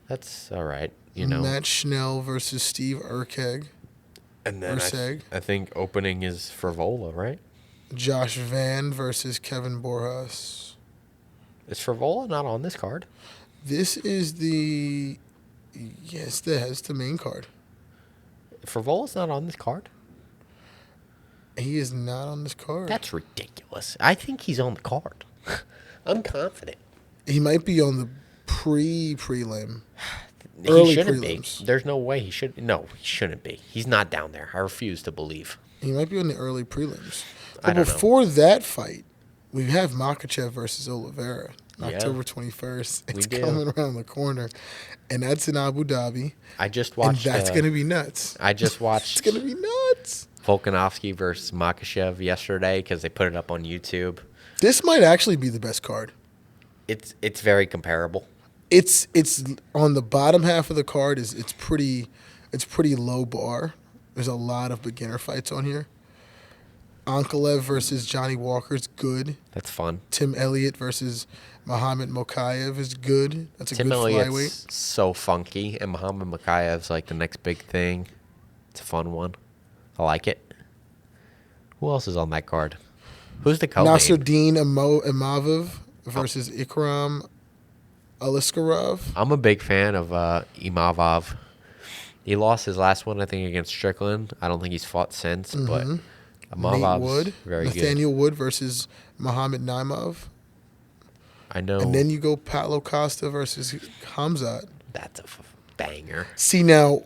Speaker 2: That's all right,
Speaker 1: Matt Schnell versus Steve Urkeg.
Speaker 2: And then I think opening is Frivola, right?
Speaker 1: Josh Van versus Kevin Borjas.
Speaker 2: Is Frivola not on this card?
Speaker 1: This is the... Yes, that's the main card.
Speaker 2: Frivola's not on this card?
Speaker 1: He is not on this card.
Speaker 2: That's ridiculous. I think he's on the card. I'm confident.
Speaker 1: He might be on the prelim.
Speaker 2: He
Speaker 1: Early
Speaker 2: shouldn't
Speaker 1: prelims.
Speaker 2: be. There's no way he should. No, he shouldn't be. He's not down there. I refuse to believe.
Speaker 1: He might be on the early prelims.
Speaker 2: I
Speaker 1: But
Speaker 2: don't know.
Speaker 1: before that fight, we have Makachev versus Oliveira.
Speaker 2: Yeah.
Speaker 1: October 21st.
Speaker 2: We
Speaker 1: It's
Speaker 2: do.
Speaker 1: coming around the corner. And that's in Abu Dhabi.
Speaker 2: I just watched.
Speaker 1: And that's going to be nuts.
Speaker 2: I just
Speaker 1: It's
Speaker 2: watched
Speaker 1: going to be nuts.
Speaker 2: Volkanovski versus Makhachev yesterday because they put it up on YouTube.
Speaker 1: This might actually be the best card.
Speaker 2: It's very comparable.
Speaker 1: It's on the bottom half of the card it's pretty low bar. There's a lot of beginner fights on here. Ankalev versus Johnny Walker's good.
Speaker 2: That's fun.
Speaker 1: Tim Elliott versus Muhammad Mokayev is good. That's a
Speaker 2: Tim
Speaker 1: good
Speaker 2: Elliott's
Speaker 1: flyweight.
Speaker 2: so funky, and Muhammad Makayev's like the next big thing. It's a fun one. I like it. Who else is on that card? Who's the co-main?
Speaker 1: Nasruddin Imavov versus Ikram Aliskerov.
Speaker 2: I'm a big fan of Imavov. He lost his last one, I think, against Strickland. I don't think he's fought since, but
Speaker 1: Nate
Speaker 2: Imavov's
Speaker 1: Wood.
Speaker 2: very good.
Speaker 1: Nathaniel Wood versus Muhammad Naimov.
Speaker 2: I know
Speaker 1: And then you go Paulo Costa versus Hamzat.
Speaker 2: that's a banger.
Speaker 1: See, now,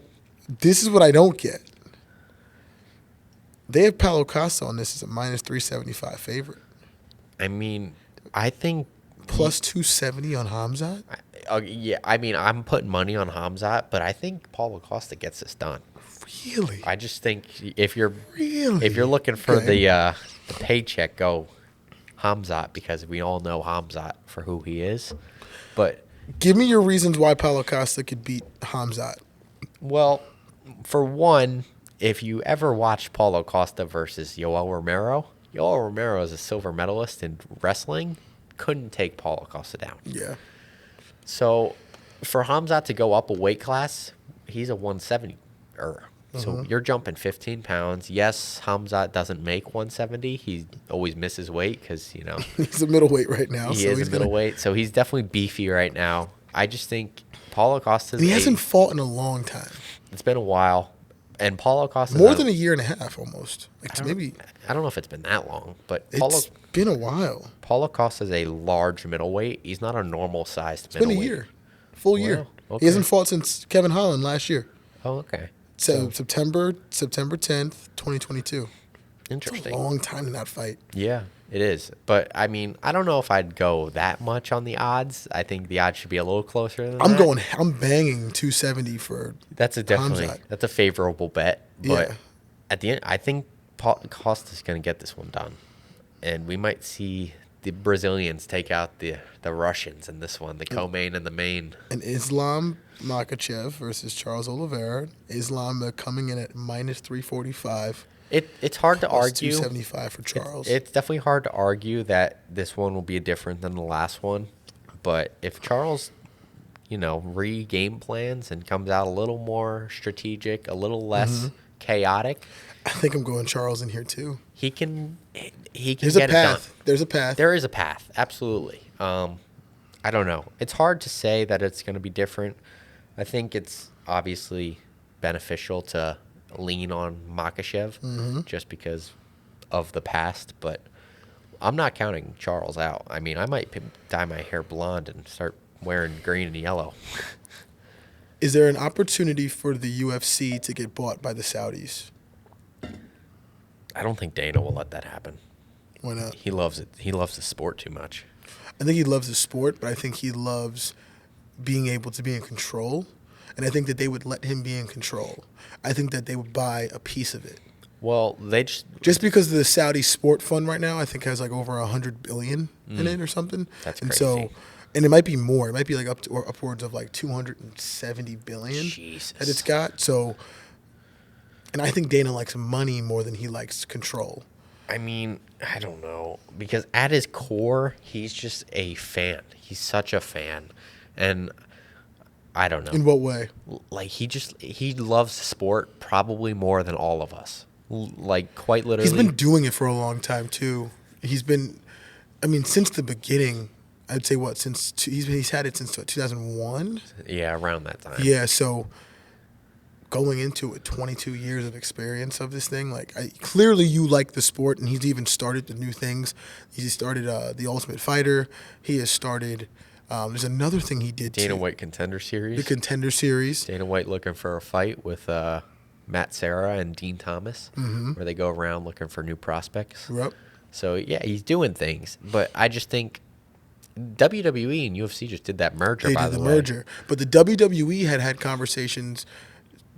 Speaker 1: this is what I don't get. They have Paulo Costa on this as a minus 375 favorite.
Speaker 2: I mean, I think
Speaker 1: Plus 270 on Hamzat?
Speaker 2: yeah, I mean, I'm putting money on Hamzat, but I think Paulo Costa gets this done.
Speaker 1: Really?
Speaker 2: I just think if you're
Speaker 1: Really?
Speaker 2: looking for
Speaker 1: Okay.
Speaker 2: the paycheck, go Hamzat because we all know Hamzat for who he is. But
Speaker 1: Give me your reasons why Paulo Costa could beat Hamzat.
Speaker 2: well, for one, if you ever watched Paulo Costa versus Yoel Romero is a silver medalist in wrestling. Couldn't take Paulo Costa down.
Speaker 1: Yeah.
Speaker 2: So for Hamzat to go up a weight class, he's a 170. So you're jumping 15 pounds. Yes, Hamzat doesn't make 170. He always misses weight because,
Speaker 1: He's a middleweight right now.
Speaker 2: he
Speaker 1: so
Speaker 2: is
Speaker 1: he's
Speaker 2: a middleweight. So he's definitely beefy right now. I just think Paulo Costa's
Speaker 1: He hasn't fought in a long time.
Speaker 2: It's been a while. And Paulo Costa's
Speaker 1: More than a year and a half, almost. Like
Speaker 2: I don't know if it's been that long, but
Speaker 1: it's been a while.
Speaker 2: Paulo Costa's a large middleweight. He's not a normal sized
Speaker 1: It's been
Speaker 2: middleweight.
Speaker 1: a year. Full year.
Speaker 2: Wow,
Speaker 1: He
Speaker 2: okay.
Speaker 1: hasn't fought since Kevin Holland last year.
Speaker 2: Oh, okay.
Speaker 1: So September 10th, 2022. It's a
Speaker 2: Interesting.
Speaker 1: long time to not fight.
Speaker 2: Yeah, it is. But I mean, I don't know if I'd go that much on the odds. I think the odds should be a little closer than that.
Speaker 1: I'm banging 270 for
Speaker 2: That's a definitely
Speaker 1: Hamzat.
Speaker 2: that's a favorable bet. But
Speaker 1: Yeah.
Speaker 2: at the end, I think Costa's going to get this one done, and we might see the Brazilians take out the Russians in this one, the co-main and the main.
Speaker 1: And Islam Makhachev versus Charles Oliveira. Islam coming in at minus 345.
Speaker 2: It's hard to
Speaker 1: Plus
Speaker 2: argue.
Speaker 1: 275 for Charles.
Speaker 2: It's definitely hard to argue that this one will be different than the last one. But if Charles, re-game plans and comes out a little more strategic, a little less chaotic,
Speaker 1: I think I'm going Charles in here too.
Speaker 2: he can
Speaker 1: There's a
Speaker 2: get it done.
Speaker 1: path. There's a path.
Speaker 2: There is a path, absolutely. I don't know. It's hard to say that it's going to be different. I think it's obviously beneficial to lean on Makhachev just because of the past, but I'm not counting Charles out. I mean, I might dye my hair blonde and start wearing green and yellow.
Speaker 1: Is there an opportunity for the UFC to get bought by the Saudis?
Speaker 2: I don't think Dana will let that happen.
Speaker 1: Why not?
Speaker 2: He loves it. He loves the sport too much.
Speaker 1: I think he loves the sport, but I think he loves being able to be in control. And I think that they would let him be in control. I think that they would buy a piece of it.
Speaker 2: Well, they
Speaker 1: Just because the Saudi sport fund right now, I think has like over 100 billion in it or something.
Speaker 2: That's
Speaker 1: and
Speaker 2: crazy.
Speaker 1: And it might be more. It might be like up to or upwards of like 270 billion
Speaker 2: Jesus.
Speaker 1: that it's got. So, and I think Dana likes money more than he likes control.
Speaker 2: I mean, I don't know. Because at his core, he's just a fan. He's such a fan. And I don't know.
Speaker 1: In what way?
Speaker 2: Like, he loves the sport probably more than all of us. Like, quite literally.
Speaker 1: He's been doing it for a long time too. He's been, I mean, since the beginning. I'd say what he's had it since 2001.
Speaker 2: Yeah, around that time.
Speaker 1: Yeah, so going into it, 22 years of experience of this thing. Like, clearly you like the sport, and he's even started the new things. He started the Ultimate Fighter. He has started. There's another thing he did.
Speaker 2: Dana White Contender Series.
Speaker 1: The Contender Series.
Speaker 2: Dana White looking for a fight with Matt Serra and Dean Thomas, where they go around looking for new prospects.
Speaker 1: Yep.
Speaker 2: So yeah, he's doing things, but I just think WWE and UFC just did that merger.
Speaker 1: They
Speaker 2: by
Speaker 1: did
Speaker 2: the
Speaker 1: the
Speaker 2: way.
Speaker 1: merger, but the WWE had conversations,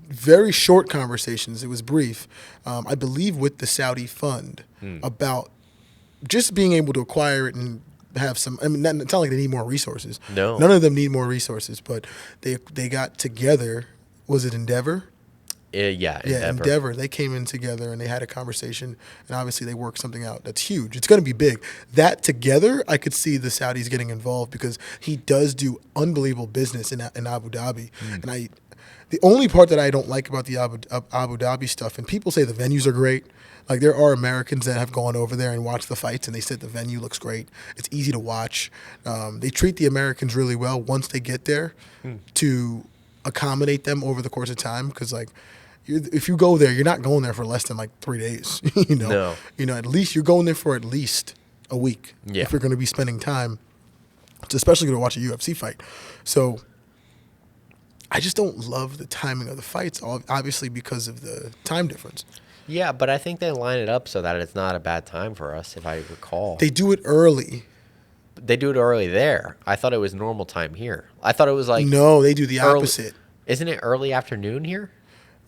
Speaker 1: very short conversations. It was brief, I believe, with the Saudi fund about just being able to acquire it and have some. I mean, it's not like they need more resources.
Speaker 2: No.
Speaker 1: None of them need more resources, but they got together. Was it Endeavor?
Speaker 2: Yeah,
Speaker 1: Yeah, Endeavor. They came in together and they had a conversation, and obviously they worked something out. That's huge. It's going to be big. That together, I could see the Saudis getting involved because he does do unbelievable business in Abu Dhabi. And the only part that I don't like about the Abu Dhabi stuff, and people say the venues are great. Like, there are Americans that have gone over there and watched the fights, and they said the venue looks great. It's easy to watch. They treat the Americans really well once they get there to accommodate them over the course of time because, like, if you go there, you're not going there for less than like 3 days.
Speaker 2: No.
Speaker 1: At least you're going there for at least a week.
Speaker 2: Yeah.
Speaker 1: If you're going to be spending time, especially going to watch a UFC fight. So I just don't love the timing of the fights, obviously because of the time difference.
Speaker 2: Yeah, but I think they line it up so that it's not a bad time for us, if I recall.
Speaker 1: They do it early.
Speaker 2: They do it early there. I thought it was normal time here. I thought it was like
Speaker 1: No, they do the
Speaker 2: early-
Speaker 1: opposite.
Speaker 2: Isn't it early afternoon here?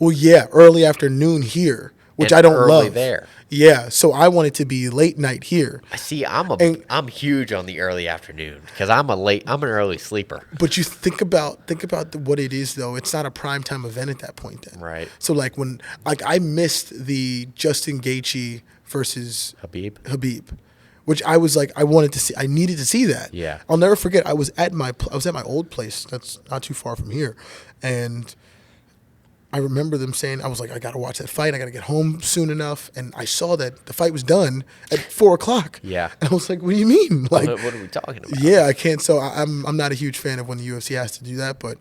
Speaker 1: Well, yeah, early afternoon here, which
Speaker 2: And
Speaker 1: I don't
Speaker 2: early
Speaker 1: love.
Speaker 2: there.
Speaker 1: Yeah, so I want it to be late night here.
Speaker 2: See, I'm
Speaker 1: And-
Speaker 2: I'm huge on the early afternoon because I'm an early sleeper.
Speaker 1: But you think about what it is though. It's not a primetime event at that point then.
Speaker 2: Right.
Speaker 1: So like I missed the Justin Gaethje versus
Speaker 2: Habib.
Speaker 1: which I was like I wanted to see. I needed to see that.
Speaker 2: Yeah.
Speaker 1: I'll never forget. I was at my old place. That's not too far from here, and I remember them saying, I was like, I got to watch that fight. I got to get home soon enough. And I saw that the fight was done at 4:00.
Speaker 2: Yeah.
Speaker 1: And I was like, what do you mean? Like,
Speaker 2: What are we talking about?
Speaker 1: yeah, I can't. So I'm not a huge fan of when the UFC has to do that, but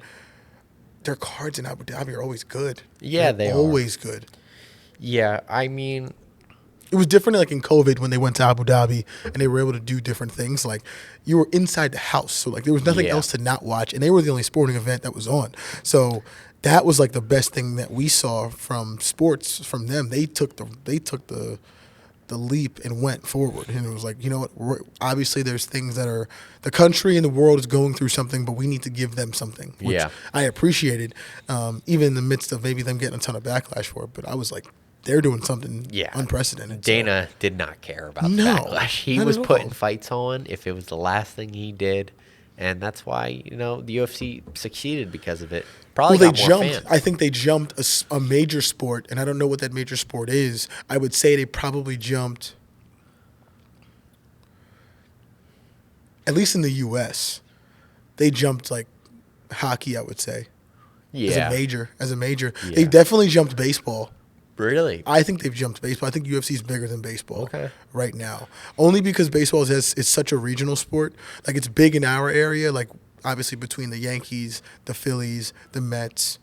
Speaker 1: their cards in Abu Dhabi are always good.
Speaker 2: Yeah, they are.
Speaker 1: always good.
Speaker 2: Yeah, I mean,
Speaker 1: It was different like in COVID when they went to Abu Dhabi and they were able to do different things. Like you were inside the house, so like there was nothing
Speaker 2: Yeah.
Speaker 1: else to not watch, and they were the only sporting event that was on. So that was like the best thing that we saw from sports from them. They took the leap and went forward, and it was like, you know what? Obviously, there's things that are the country and the world is going through something, but we need to give them something, which
Speaker 2: Yeah.
Speaker 1: I appreciated, even in the midst of maybe them getting a ton of backlash for it. But I was like, they're doing something
Speaker 2: Yeah.
Speaker 1: unprecedented. so-
Speaker 2: Dana did not care about
Speaker 1: No,
Speaker 2: the backlash. He
Speaker 1: not
Speaker 2: was
Speaker 1: at all.
Speaker 2: putting fights on if it was the last thing he did, and that's why the UFC succeeded because of it. Probably
Speaker 1: Well, they
Speaker 2: got more
Speaker 1: jumped.
Speaker 2: fans.
Speaker 1: I think they jumped a major sport, and I don't know what that major sport is. I would say they probably jumped, at least in the U.S., they jumped like hockey. I would say
Speaker 2: yeah,
Speaker 1: as a major,
Speaker 2: Yeah.
Speaker 1: they definitely jumped baseball.
Speaker 2: really.
Speaker 1: I think they've jumped baseball. I think UFC is bigger than baseball
Speaker 2: Okay.
Speaker 1: right now, only because baseball is such a regional sport. Like it's big in our area, like obviously between the Yankees, the Phillies, the Mets.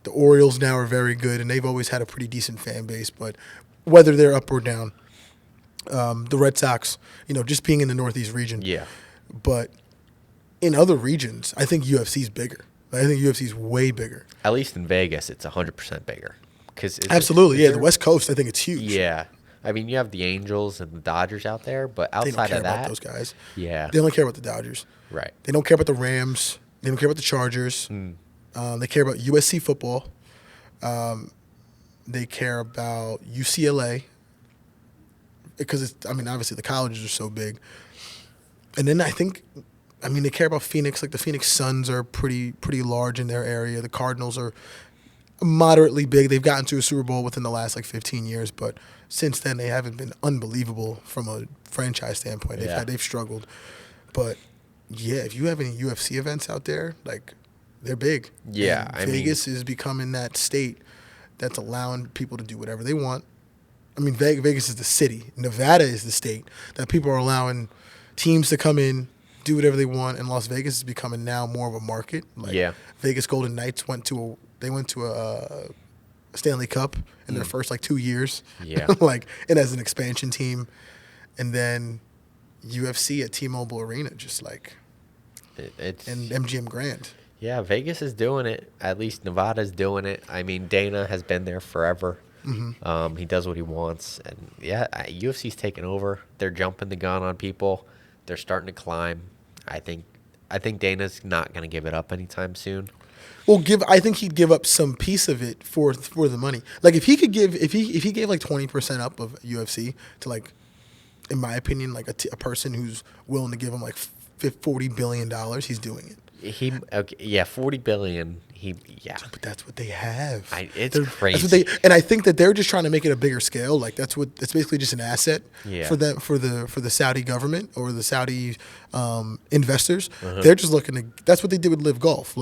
Speaker 1: The Orioles now are very good, and they've always had a pretty decent fan base. But whether they're up or down, the Red Sox, just being in the Northeast region.
Speaker 2: Yeah,
Speaker 1: But in other regions, I think UFC's bigger. I think UFC's way bigger.
Speaker 2: at least in Vegas, it's 100% bigger.
Speaker 1: Absolutely, yeah. The West Coast, I think it's huge.
Speaker 2: Yeah, I mean, you have the Angels and the Dodgers out there, but
Speaker 1: They don't
Speaker 2: outside
Speaker 1: care
Speaker 2: of
Speaker 1: about
Speaker 2: that,
Speaker 1: those guys.
Speaker 2: yeah,
Speaker 1: They only care about the Dodgers.
Speaker 2: right.
Speaker 1: They don't care about the Rams. They don't care about the Chargers. They care about USC football. They care about UCLA because obviously the colleges are so big. And then they care about Phoenix. Like the Phoenix Suns are pretty large in their area. The Cardinals are moderately big. They've gotten to a Super Bowl within the last 15 years, but since then they haven't been unbelievable from a franchise standpoint.
Speaker 2: Yeah.
Speaker 1: They've struggled. But yeah, if you have any UFC events out there, like they're big.
Speaker 2: Yeah,
Speaker 1: And Vegas is becoming that state that's allowing people to do whatever they want. I mean, Vegas is the city. Nevada is the state that people are allowing teams to come in, do whatever they want, and Las Vegas is becoming now more of a market. Like
Speaker 2: Yeah.
Speaker 1: Vegas Golden Knights went to a Stanley Cup in their first 2 years.
Speaker 2: Yeah.
Speaker 1: And as an expansion team, and then UFC at T-Mobile Arena, just
Speaker 2: It's
Speaker 1: and MGM Grand.
Speaker 2: Yeah, Vegas is doing it. At least Nevada's doing it. I mean, Dana has been there forever. He does what he wants, and yeah, UFC's taking over. They're jumping the gun on people. They're starting to climb. I think Dana's not going to give it up anytime soon.
Speaker 1: Well, I think he'd give up some piece of it for the money. Like if he gave 20% up of UFC to in my opinion, a person who's willing to give him $40 billion, he's doing it.
Speaker 2: $40 billion.
Speaker 1: But that's what they have.
Speaker 2: It's
Speaker 1: That's
Speaker 2: crazy.
Speaker 1: what and I think that they're just trying to make it a bigger scale. It's basically just an asset
Speaker 2: Yeah.
Speaker 1: for them for the Saudi government or the Saudi investors.
Speaker 2: Uh-huh.
Speaker 1: They're just looking to. That's what they did with Live Golf.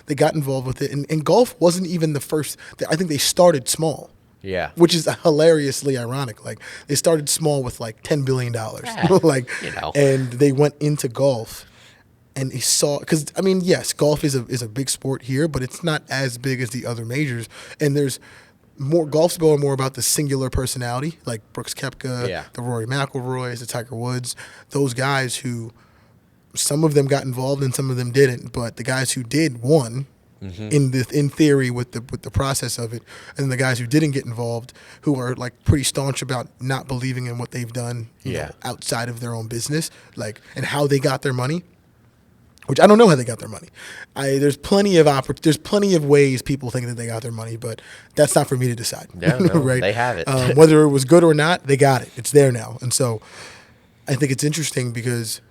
Speaker 1: They got involved with it, and golf wasn't even the first. I think they started small.
Speaker 2: Yeah.
Speaker 1: Which is hilariously ironic. They started small with $10 billion.
Speaker 2: Yeah,
Speaker 1: And they went into golf. And he saw, because yes, golf is a big sport here, but it's not as big as the other majors. And there's more golf's going more about the singular personality, like Brooks Koepka,
Speaker 2: Yeah.
Speaker 1: the Rory McIlroys, the Tiger Woods, those guys who some of them got involved and some of them didn't. But the guys who did won in theory with the process of it, and the guys who didn't get involved, who are pretty staunch about not believing in what they've done, you
Speaker 2: Yeah.
Speaker 1: know, outside of their own business, and how they got their money. Which I don't know how they got their money. There's plenty of ways people think that they got their money, but that's not for me to decide.
Speaker 2: No,
Speaker 1: right?
Speaker 2: they have it.
Speaker 1: Whether it was good or not, they got it. It's there now, and so I think it's interesting because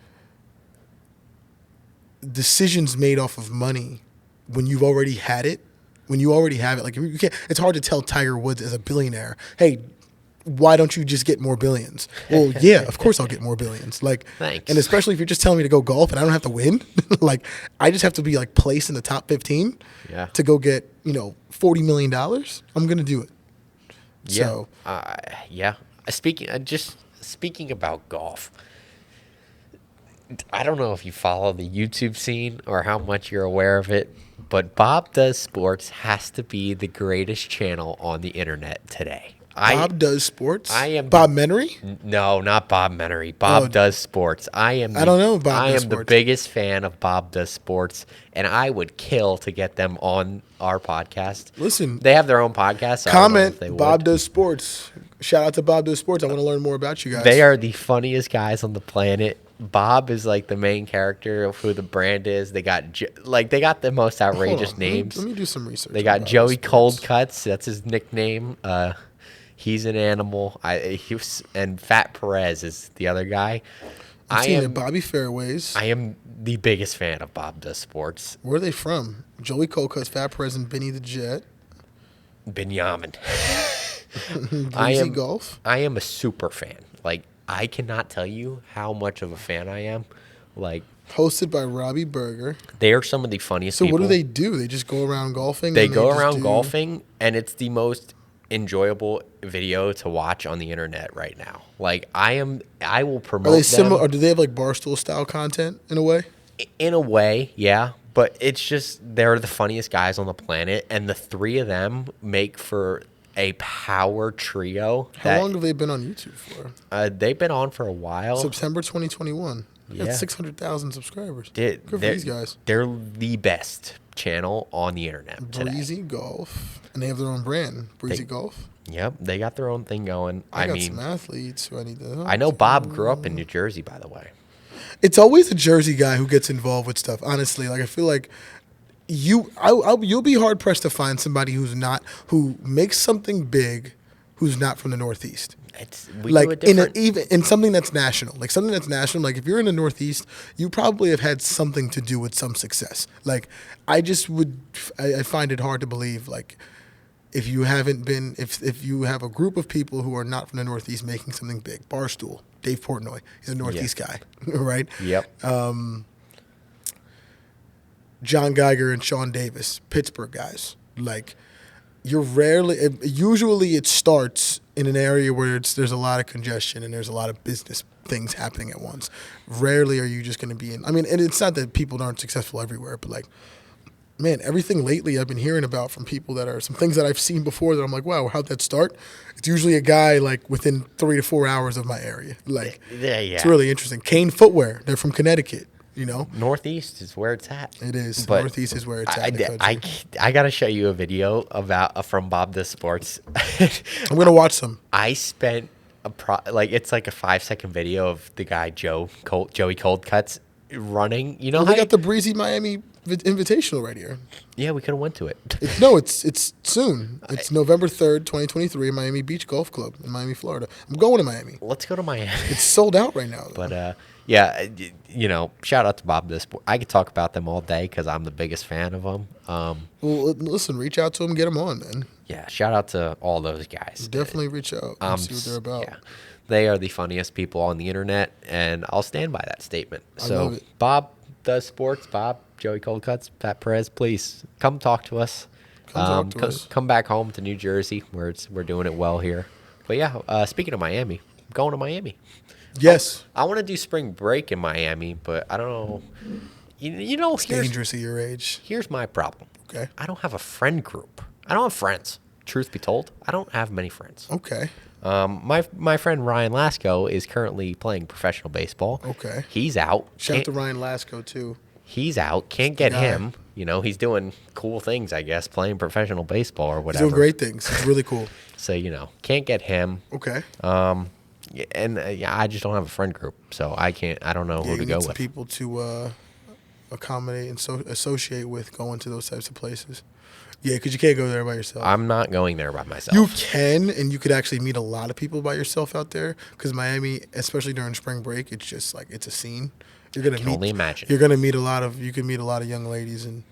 Speaker 1: decisions made off of money, when you've already had it, when you already have it, you can't. It's hard to tell Tiger Woods as a billionaire, hey, why don't you just get more billions? Well, yeah, of course I'll get more billions.
Speaker 2: Thanks.
Speaker 1: And especially if you're just telling me to go golf and I don't have to win, I just have to be placed in the top 15
Speaker 2: Yeah.
Speaker 1: to go get, $40 million. I'm going to do it.
Speaker 2: Yeah.
Speaker 1: So,
Speaker 2: Yeah. Speaking about golf, I don't know if you follow the YouTube scene or how much you're aware of it, but Bob Does Sports has to be the greatest channel on the internet today.
Speaker 1: Bob does sports.
Speaker 2: I am
Speaker 1: Bob Menery.
Speaker 2: No, not Bob Menery. Bob
Speaker 1: Oh.
Speaker 2: does sports. I
Speaker 1: I don't know Bob
Speaker 2: I
Speaker 1: Does
Speaker 2: am the
Speaker 1: Sports.
Speaker 2: biggest fan of Bob Does Sports, and I would kill to get them on our podcast.
Speaker 1: Listen,
Speaker 2: They have their own podcast. So I don't know if they
Speaker 1: comment.
Speaker 2: would.
Speaker 1: Bob does sports. Shout out to Bob does sports. I want to learn more about you guys.
Speaker 2: They are the funniest guys on the planet. Bob is like the main character of who the brand is. They got they got the most
Speaker 1: Hold
Speaker 2: outrageous
Speaker 1: on,
Speaker 2: names.
Speaker 1: Let me do some research.
Speaker 2: They
Speaker 1: on
Speaker 2: got
Speaker 1: Bob
Speaker 2: Joey
Speaker 1: Does
Speaker 2: Cold
Speaker 1: Sports.
Speaker 2: Cuts. That's his nickname. He's an animal. And Fat Perez is the other guy.
Speaker 1: I'm seeing it. Bobby Fairways.
Speaker 2: I am the biggest fan of Bob Does Sports.
Speaker 1: Where are they from? Joey Colcutt's, Fat Perez, and Benny the Jet.
Speaker 2: Benjamin.
Speaker 1: Breezy Golf.
Speaker 2: I am a super fan. Like, I cannot tell you how much of a fan I am. Like,
Speaker 1: Hosted by Robbie Berger.
Speaker 2: they are some of the funniest
Speaker 1: So
Speaker 2: people.
Speaker 1: what do they do? They just go around golfing?
Speaker 2: They
Speaker 1: and
Speaker 2: go
Speaker 1: just
Speaker 2: around
Speaker 1: do-
Speaker 2: golfing, and it's the most enjoyable video to watch on the internet right now. Like, I will promote
Speaker 1: Are they
Speaker 2: them.
Speaker 1: similar? Or do they have like Barstool style content in a way?
Speaker 2: In a way, yeah. But it's just they're the funniest guys on the planet, and the three of them make for a power trio.
Speaker 1: How long have they been on YouTube for?
Speaker 2: They've been on for a while.
Speaker 1: September 2021. They
Speaker 2: Yeah.
Speaker 1: got 600,000 subscribers.
Speaker 2: They-
Speaker 1: Good for
Speaker 2: they're-
Speaker 1: these guys.
Speaker 2: They're the best channel on the internet today.
Speaker 1: Breezy Golf, and they have their own brand, Breezy
Speaker 2: They-
Speaker 1: Golf.
Speaker 2: Yep, they got their own thing going.
Speaker 1: I got
Speaker 2: mean,
Speaker 1: some athletes who I need to.
Speaker 2: I know Bob grew up in New Jersey, by the way.
Speaker 1: It's always the Jersey guy who gets involved with stuff. Honestly, like I feel like you'll be hard pressed to find somebody who makes something big, who's not from the Northeast.
Speaker 2: We do
Speaker 1: Like
Speaker 2: it different.
Speaker 1: even in something that's national, like something that's national. Like if you're in the Northeast, you probably have had something to do with some success. Like I find it hard to believe like. If you haven't been, if you have a group of people who are not from the Northeast making something big, Barstool, Dave Portnoy, he's a Northeast guy, right?
Speaker 2: Yep.
Speaker 1: John Geiger and Sean Davis, Pittsburgh guys. Like, usually it starts in an area where there's a lot of congestion and there's a lot of business things happening at once. Rarely are you just going to be in, I mean, and it's not that people aren't successful everywhere, but like, man, everything lately I've been hearing about from people that are some things that I've seen before that I'm like, wow, how'd that start? It's usually a guy like within 3 to 4 hours of my area. Like,
Speaker 2: Yeah.
Speaker 1: it's really interesting. Kane Footwear, they're from Connecticut, you know?
Speaker 2: Northeast is where it's at.
Speaker 1: It is.
Speaker 2: But
Speaker 1: Northeast is where it's at in the country.
Speaker 2: I gotta show you a video about from Bob the Sports.
Speaker 1: I'm going to watch some.
Speaker 2: I spent it's like a 5-second video of the guy Joey Cold Cuts running. You know
Speaker 1: Well,
Speaker 2: how
Speaker 1: they got the Breezy Miami Invitational right here.
Speaker 2: yeah, we could have went to it.
Speaker 1: It's soon. It's November 3rd, 2023, Miami Beach Golf Club in Miami, Florida. I'm going to Miami.
Speaker 2: Let's go to Miami.
Speaker 1: It's sold out right now, though.
Speaker 2: But yeah, shout out to Bob the Sport. I could talk about them all day because I'm the biggest fan of them.
Speaker 1: Well, listen, reach out to them, get them on, man.
Speaker 2: Yeah, shout out to all those guys.
Speaker 1: Definitely reach out and see what they're about.
Speaker 2: Yeah, they are the funniest people on the internet, and I'll stand by that statement.
Speaker 1: I
Speaker 2: So,
Speaker 1: love it.
Speaker 2: Bob does sports. Bob, Joey Cold Cuts, Pat Perez, please come talk to us.
Speaker 1: Come talk to us.
Speaker 2: Come back home to New Jersey, where we're doing it well here. But yeah, speaking of Miami, I'm going to Miami.
Speaker 1: Yes.
Speaker 2: I want to do spring break in Miami, but I don't know. You know,
Speaker 1: It's dangerous at your age.
Speaker 2: here's my problem.
Speaker 1: Okay.
Speaker 2: I don't have a friend group. I don't have friends. Truth be told, I don't have many friends.
Speaker 1: Okay.
Speaker 2: My friend Ryan Lasco is currently playing professional baseball.
Speaker 1: Okay.
Speaker 2: He's out.
Speaker 1: Shout out
Speaker 2: Can't-
Speaker 1: to Ryan Lasco, too.
Speaker 2: He's out. Can't get
Speaker 1: guy.
Speaker 2: him. You know, he's doing cool things, I guess, playing professional baseball or
Speaker 1: He's
Speaker 2: whatever.
Speaker 1: doing great things. It's really cool.
Speaker 2: So, can't get him.
Speaker 1: Okay.
Speaker 2: Yeah, and I just don't have a friend group, so I don't know who
Speaker 1: you
Speaker 2: to
Speaker 1: need
Speaker 2: go
Speaker 1: some
Speaker 2: with.
Speaker 1: people to accommodate and associate with going to those types of places. Yeah, because you can't go there by yourself.
Speaker 2: I'm not going there by myself.
Speaker 1: You can, and you could actually meet a lot of people by yourself out there. Because Miami, especially during spring break, it's just like it's a scene. You're gonna
Speaker 2: can only imagine.
Speaker 1: You're gonna meet you can meet a lot of young ladies and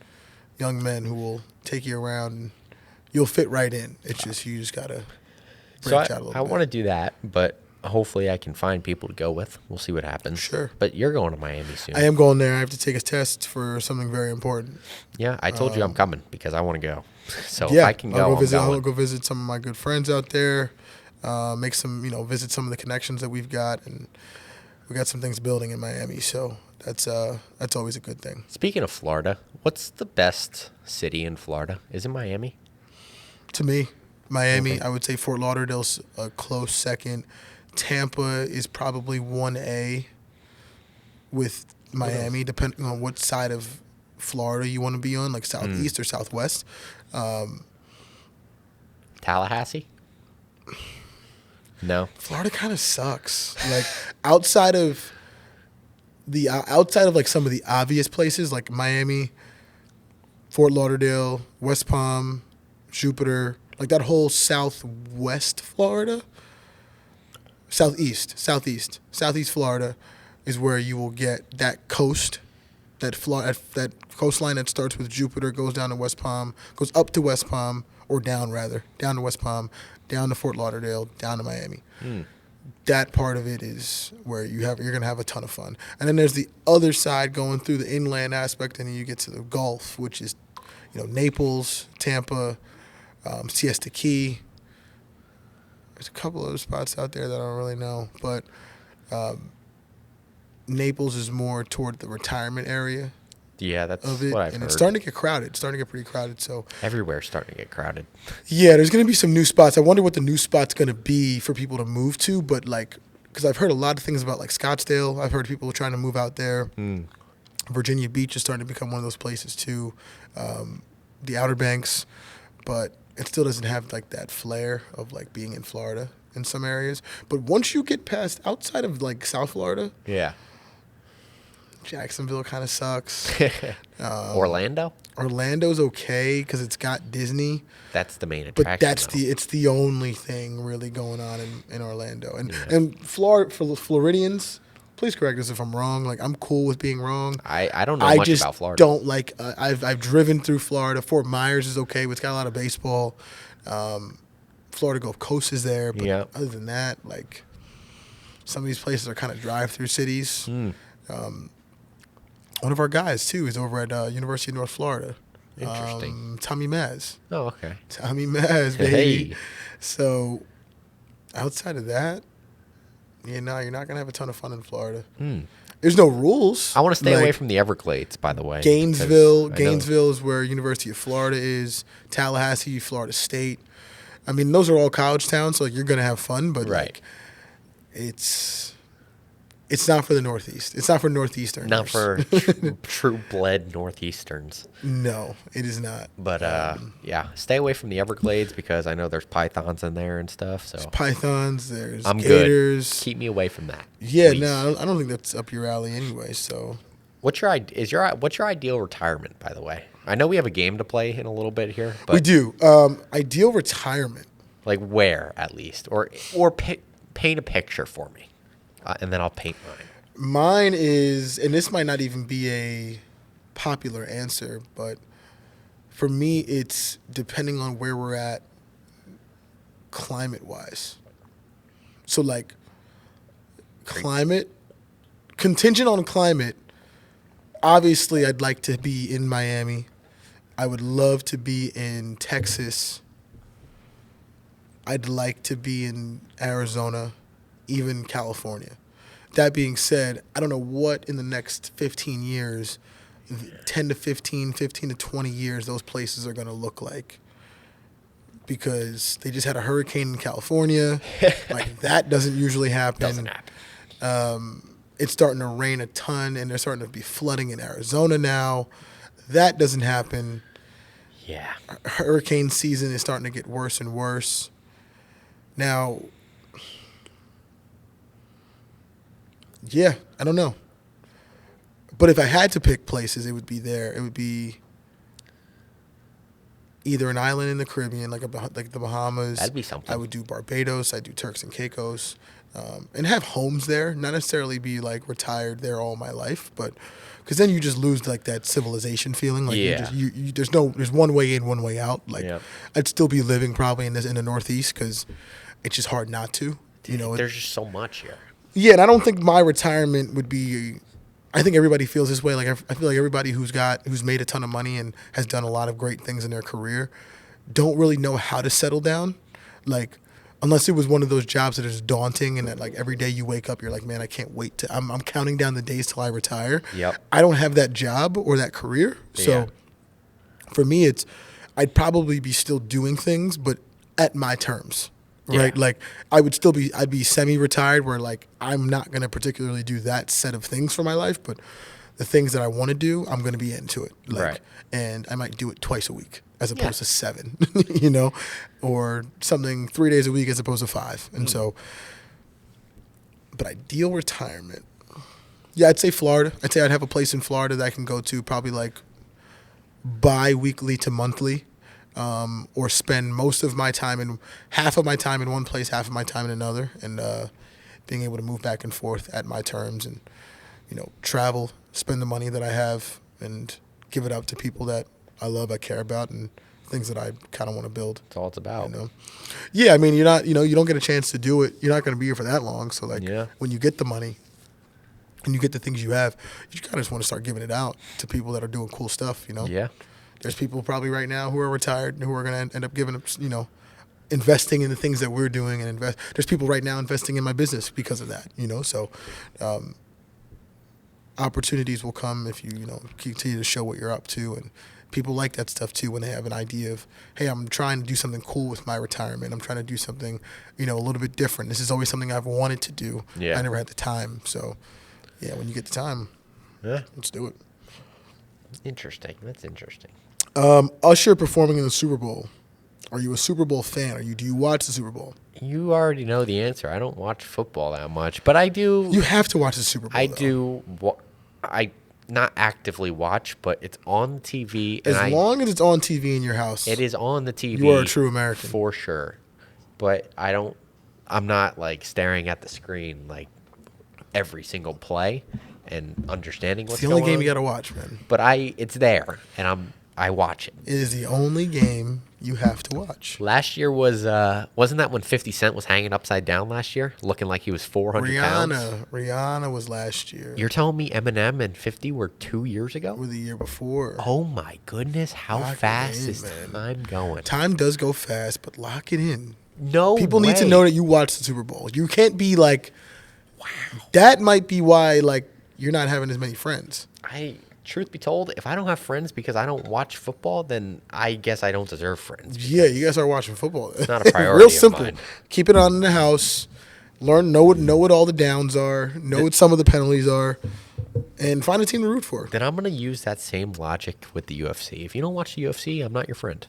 Speaker 1: young men who will take you around, and you'll fit right in. It's just you just gotta
Speaker 2: So
Speaker 1: branch out a little
Speaker 2: I
Speaker 1: bit.
Speaker 2: want to do that, but hopefully I can find people to go with. We'll see what happens.
Speaker 1: Sure.
Speaker 2: But you're going to Miami soon.
Speaker 1: I am going there. I have to take a test for something very important.
Speaker 2: Yeah, I told you I'm coming because I want to go. So
Speaker 1: Yeah,
Speaker 2: if I can go, I'm
Speaker 1: I'll
Speaker 2: going.
Speaker 1: go visit some of my good friends out there. Make some, visit some of the connections that we've got, and we got some things building in Miami. So that's always a good thing.
Speaker 2: Speaking of Florida, what's the best city in Florida? Is it Miami?
Speaker 1: To me, Miami,
Speaker 2: Okay.
Speaker 1: I would say Fort Lauderdale's a close second. Tampa is probably 1A with Miami, depending on what side of Florida you want to be on, like southeast or southwest.
Speaker 2: Tallahassee? No.
Speaker 1: Florida kind of sucks. Like outside of outside of like some of the obvious places like Miami, Fort Lauderdale, West Palm, Jupiter, like that whole southwest Florida, southeast Florida is where you will get that coast, that coastline that starts with Jupiter, goes down to West Palm, goes up to West Palm, or down rather, down to West Palm, down to Fort Lauderdale, down to Miami. That part of it is where you're gonna have a ton of fun. And then there's the other side going through the inland aspect, and then you get to the Gulf, which is, Naples, Tampa, Siesta Key. There's a couple other spots out there that I don't really know, but Naples is more toward the retirement area
Speaker 2: Yeah, that's
Speaker 1: of it,
Speaker 2: what I've
Speaker 1: and
Speaker 2: heard.
Speaker 1: it's starting to get crowded. It's starting to get pretty crowded. So
Speaker 2: Everywhere's starting to get crowded.
Speaker 1: yeah, there's going to be some new spots. I wonder what the new spot's going to be for people to move to, but like, because I've heard a lot of things about like Scottsdale. I've heard people trying to move out there. Virginia Beach is starting to become one of those places too. The Outer Banks, but it still doesn't have like that flair of like being in Florida in some areas. But once you get past outside of like South Florida,
Speaker 2: Yeah.
Speaker 1: Jacksonville kind of sucks.
Speaker 2: Orlando?
Speaker 1: Orlando's okay because it's got Disney.
Speaker 2: That's the main
Speaker 1: But
Speaker 2: attraction.
Speaker 1: it's the only thing really going on in Orlando. And Florida, for the Floridians, please correct us if I'm wrong. Like, I'm cool with being wrong.
Speaker 2: I don't know
Speaker 1: I
Speaker 2: much
Speaker 1: just
Speaker 2: about Florida.
Speaker 1: don't like. I've driven through Florida. Fort Myers is okay. It's got a lot of baseball. Florida Gulf Coast is there, but
Speaker 2: Yeah.
Speaker 1: other than that, like, some of these places are kind of drive-through cities. One of our guys too is over at University of North Florida.
Speaker 2: Interesting.
Speaker 1: Tommy Maz.
Speaker 2: Oh, okay.
Speaker 1: Tommy Maz, baby.
Speaker 2: Hey.
Speaker 1: So, outside of that, you're not gonna have a ton of fun in Florida. There's no rules.
Speaker 2: I want to stay away
Speaker 1: Like,
Speaker 2: from the Everglades, by the way.
Speaker 1: Gainesville.
Speaker 2: because I know-
Speaker 1: Gainesville is where University of Florida is. Tallahassee, Florida State. I mean, those are all college towns, so like, you're gonna have fun, but
Speaker 2: Right.
Speaker 1: like, it's not for the Northeast. It's not for Northeasterners.
Speaker 2: Not for true bled Northeasterns.
Speaker 1: No, it is not.
Speaker 2: But yeah, stay away from the Everglades because I know there's pythons in there and stuff. So
Speaker 1: Pythons. There's
Speaker 2: I'm
Speaker 1: gators.
Speaker 2: good. Keep me away from that.
Speaker 1: Yeah,
Speaker 2: please.
Speaker 1: no, I don't think that's up your alley anyway. So
Speaker 2: What's your ideal retirement? By the way, I know we have a game to play in a little bit here, but
Speaker 1: we do. Ideal retirement.
Speaker 2: like where at least, or paint a picture for me, and then I'll paint mine.
Speaker 1: Mine is, and this might not even be a popular answer, but for me, it's depending on where we're at climate-wise. So, like, contingent on climate, obviously, I'd like to be in Miami. I would love to be in Texas. I'd like to be in Arizona, even California. That being said, I don't know what in the next 15 years, 10 to 15 to 20 years, those places are going to look like. Because they just had a hurricane in California. Like, that doesn't usually happen.
Speaker 2: Doesn't happen.
Speaker 1: It's starting to rain a ton, and there's starting to be flooding in Arizona now. That doesn't happen.
Speaker 2: Yeah.
Speaker 1: Hurricane season is starting to get worse and worse. Now, yeah, I don't know. But if I had to pick places, it would be there. It would be either an island in the Caribbean, like the Bahamas.
Speaker 2: That'd be something.
Speaker 1: I would do Barbados. I'd do Turks and Caicos, and have homes there. Not necessarily be like retired there all my life, but because then you just lose like that civilization feeling. Like
Speaker 2: Yeah.
Speaker 1: there's one way in, one way out. Like
Speaker 2: Yep.
Speaker 1: I'd still be living probably in the Northeast because it's just hard not to. You know,
Speaker 2: There's just so much here.
Speaker 1: yeah, and I don't think my retirement would be. I think everybody feels this way. Like I feel like everybody who's made a ton of money and has done a lot of great things in their career, don't really know how to settle down. Like unless it was one of those jobs that is daunting and that like every day you wake up, you're like, man, I can't wait to. I'm counting down the days till I retire.
Speaker 2: Yep.
Speaker 1: I don't have that job or that career, so
Speaker 2: Yeah.
Speaker 1: for me, I'd probably be still doing things, but at my terms.
Speaker 2: Yeah.
Speaker 1: Right, like I'd be semi-retired, where like I'm not gonna particularly do that set of things for my life, but the things that I want to do, I'm gonna be into it. Like,
Speaker 2: Right.
Speaker 1: and I might do it twice a week as
Speaker 2: Yeah.
Speaker 1: opposed to 7, you know, or something 3 days a week as opposed to 5. And so, but ideal retirement, yeah, I'd say Florida. I'd say I'd have a place in Florida that I can go to probably like bi-weekly to monthly. Or spend most of my time in half of my time in one place, half of my time in another, and being able to move back and forth at my terms, and travel, spend the money that I have, and give it up to people that I love, I care about, and things that I kind of want to build.
Speaker 2: That's all it's about.
Speaker 1: Yeah, I mean, you're not, you don't get a chance to do it. You're not going to be here for that long. So like,
Speaker 2: Yeah.
Speaker 1: when you get the money, and you get the things you have, you kind of just want to start giving it out to people that are doing cool stuff.
Speaker 2: Yeah.
Speaker 1: There's people probably right now who are retired and who are going to end up giving up, investing in the things that we're doing, and there's people right now investing in my business because of that, So, opportunities will come if you, continue to show what you're up to, and people like that stuff too when they have an idea of, hey, I'm trying to do something cool with my retirement. I'm trying to do something, a little bit different. This is always something I've wanted to do.
Speaker 2: Yeah.
Speaker 1: I never had the time. So, yeah, when you get the time,
Speaker 2: Yeah.
Speaker 1: let's do it.
Speaker 2: Interesting. That's interesting.
Speaker 1: Usher performing in the Super Bowl. Are you a Super Bowl fan? Do you watch the Super Bowl?
Speaker 2: You already know the answer. I don't watch football that much, but I do.
Speaker 1: You have to watch the Super Bowl.
Speaker 2: I
Speaker 1: though.
Speaker 2: do. I not actively watch, but it's on TV. And
Speaker 1: As long as it's on TV in your house,
Speaker 2: it is on the TV.
Speaker 1: You are a true American
Speaker 2: for sure. But I don't. I'm not like staring at the screen like every single play and understanding what's
Speaker 1: It's the only
Speaker 2: going
Speaker 1: game
Speaker 2: on.
Speaker 1: you got to watch, man.
Speaker 2: But it's there, and I watch it.
Speaker 1: It is the only game you have to watch.
Speaker 2: Last year wasn't that when 50 Cent was hanging upside down last year, looking like he was 400 pounds?
Speaker 1: Rihanna was last year.
Speaker 2: You're telling me Eminem and 50 were 2 years ago?
Speaker 1: Or the year before.
Speaker 2: Oh my goodness, how
Speaker 1: Lock it
Speaker 2: fast
Speaker 1: in,
Speaker 2: is
Speaker 1: man.
Speaker 2: time going?
Speaker 1: Time does go fast, but lock it in.
Speaker 2: No
Speaker 1: People need to
Speaker 2: way.
Speaker 1: know that you watch the Super Bowl. You can't be like, wow. That might be why like you're not having as many friends.
Speaker 2: Truth be told, if I don't have friends because I don't watch football, then I guess I don't deserve friends.
Speaker 1: Yeah, you guys are watching football. It's
Speaker 2: not a priority
Speaker 1: Real
Speaker 2: of
Speaker 1: simple.
Speaker 2: mine.
Speaker 1: Keep it on in the house. Know what all the downs are. Know what some of the penalties are, and find a team to root for.
Speaker 2: Then I'm going to use that same logic with the UFC. If you don't watch the UFC, I'm not your friend.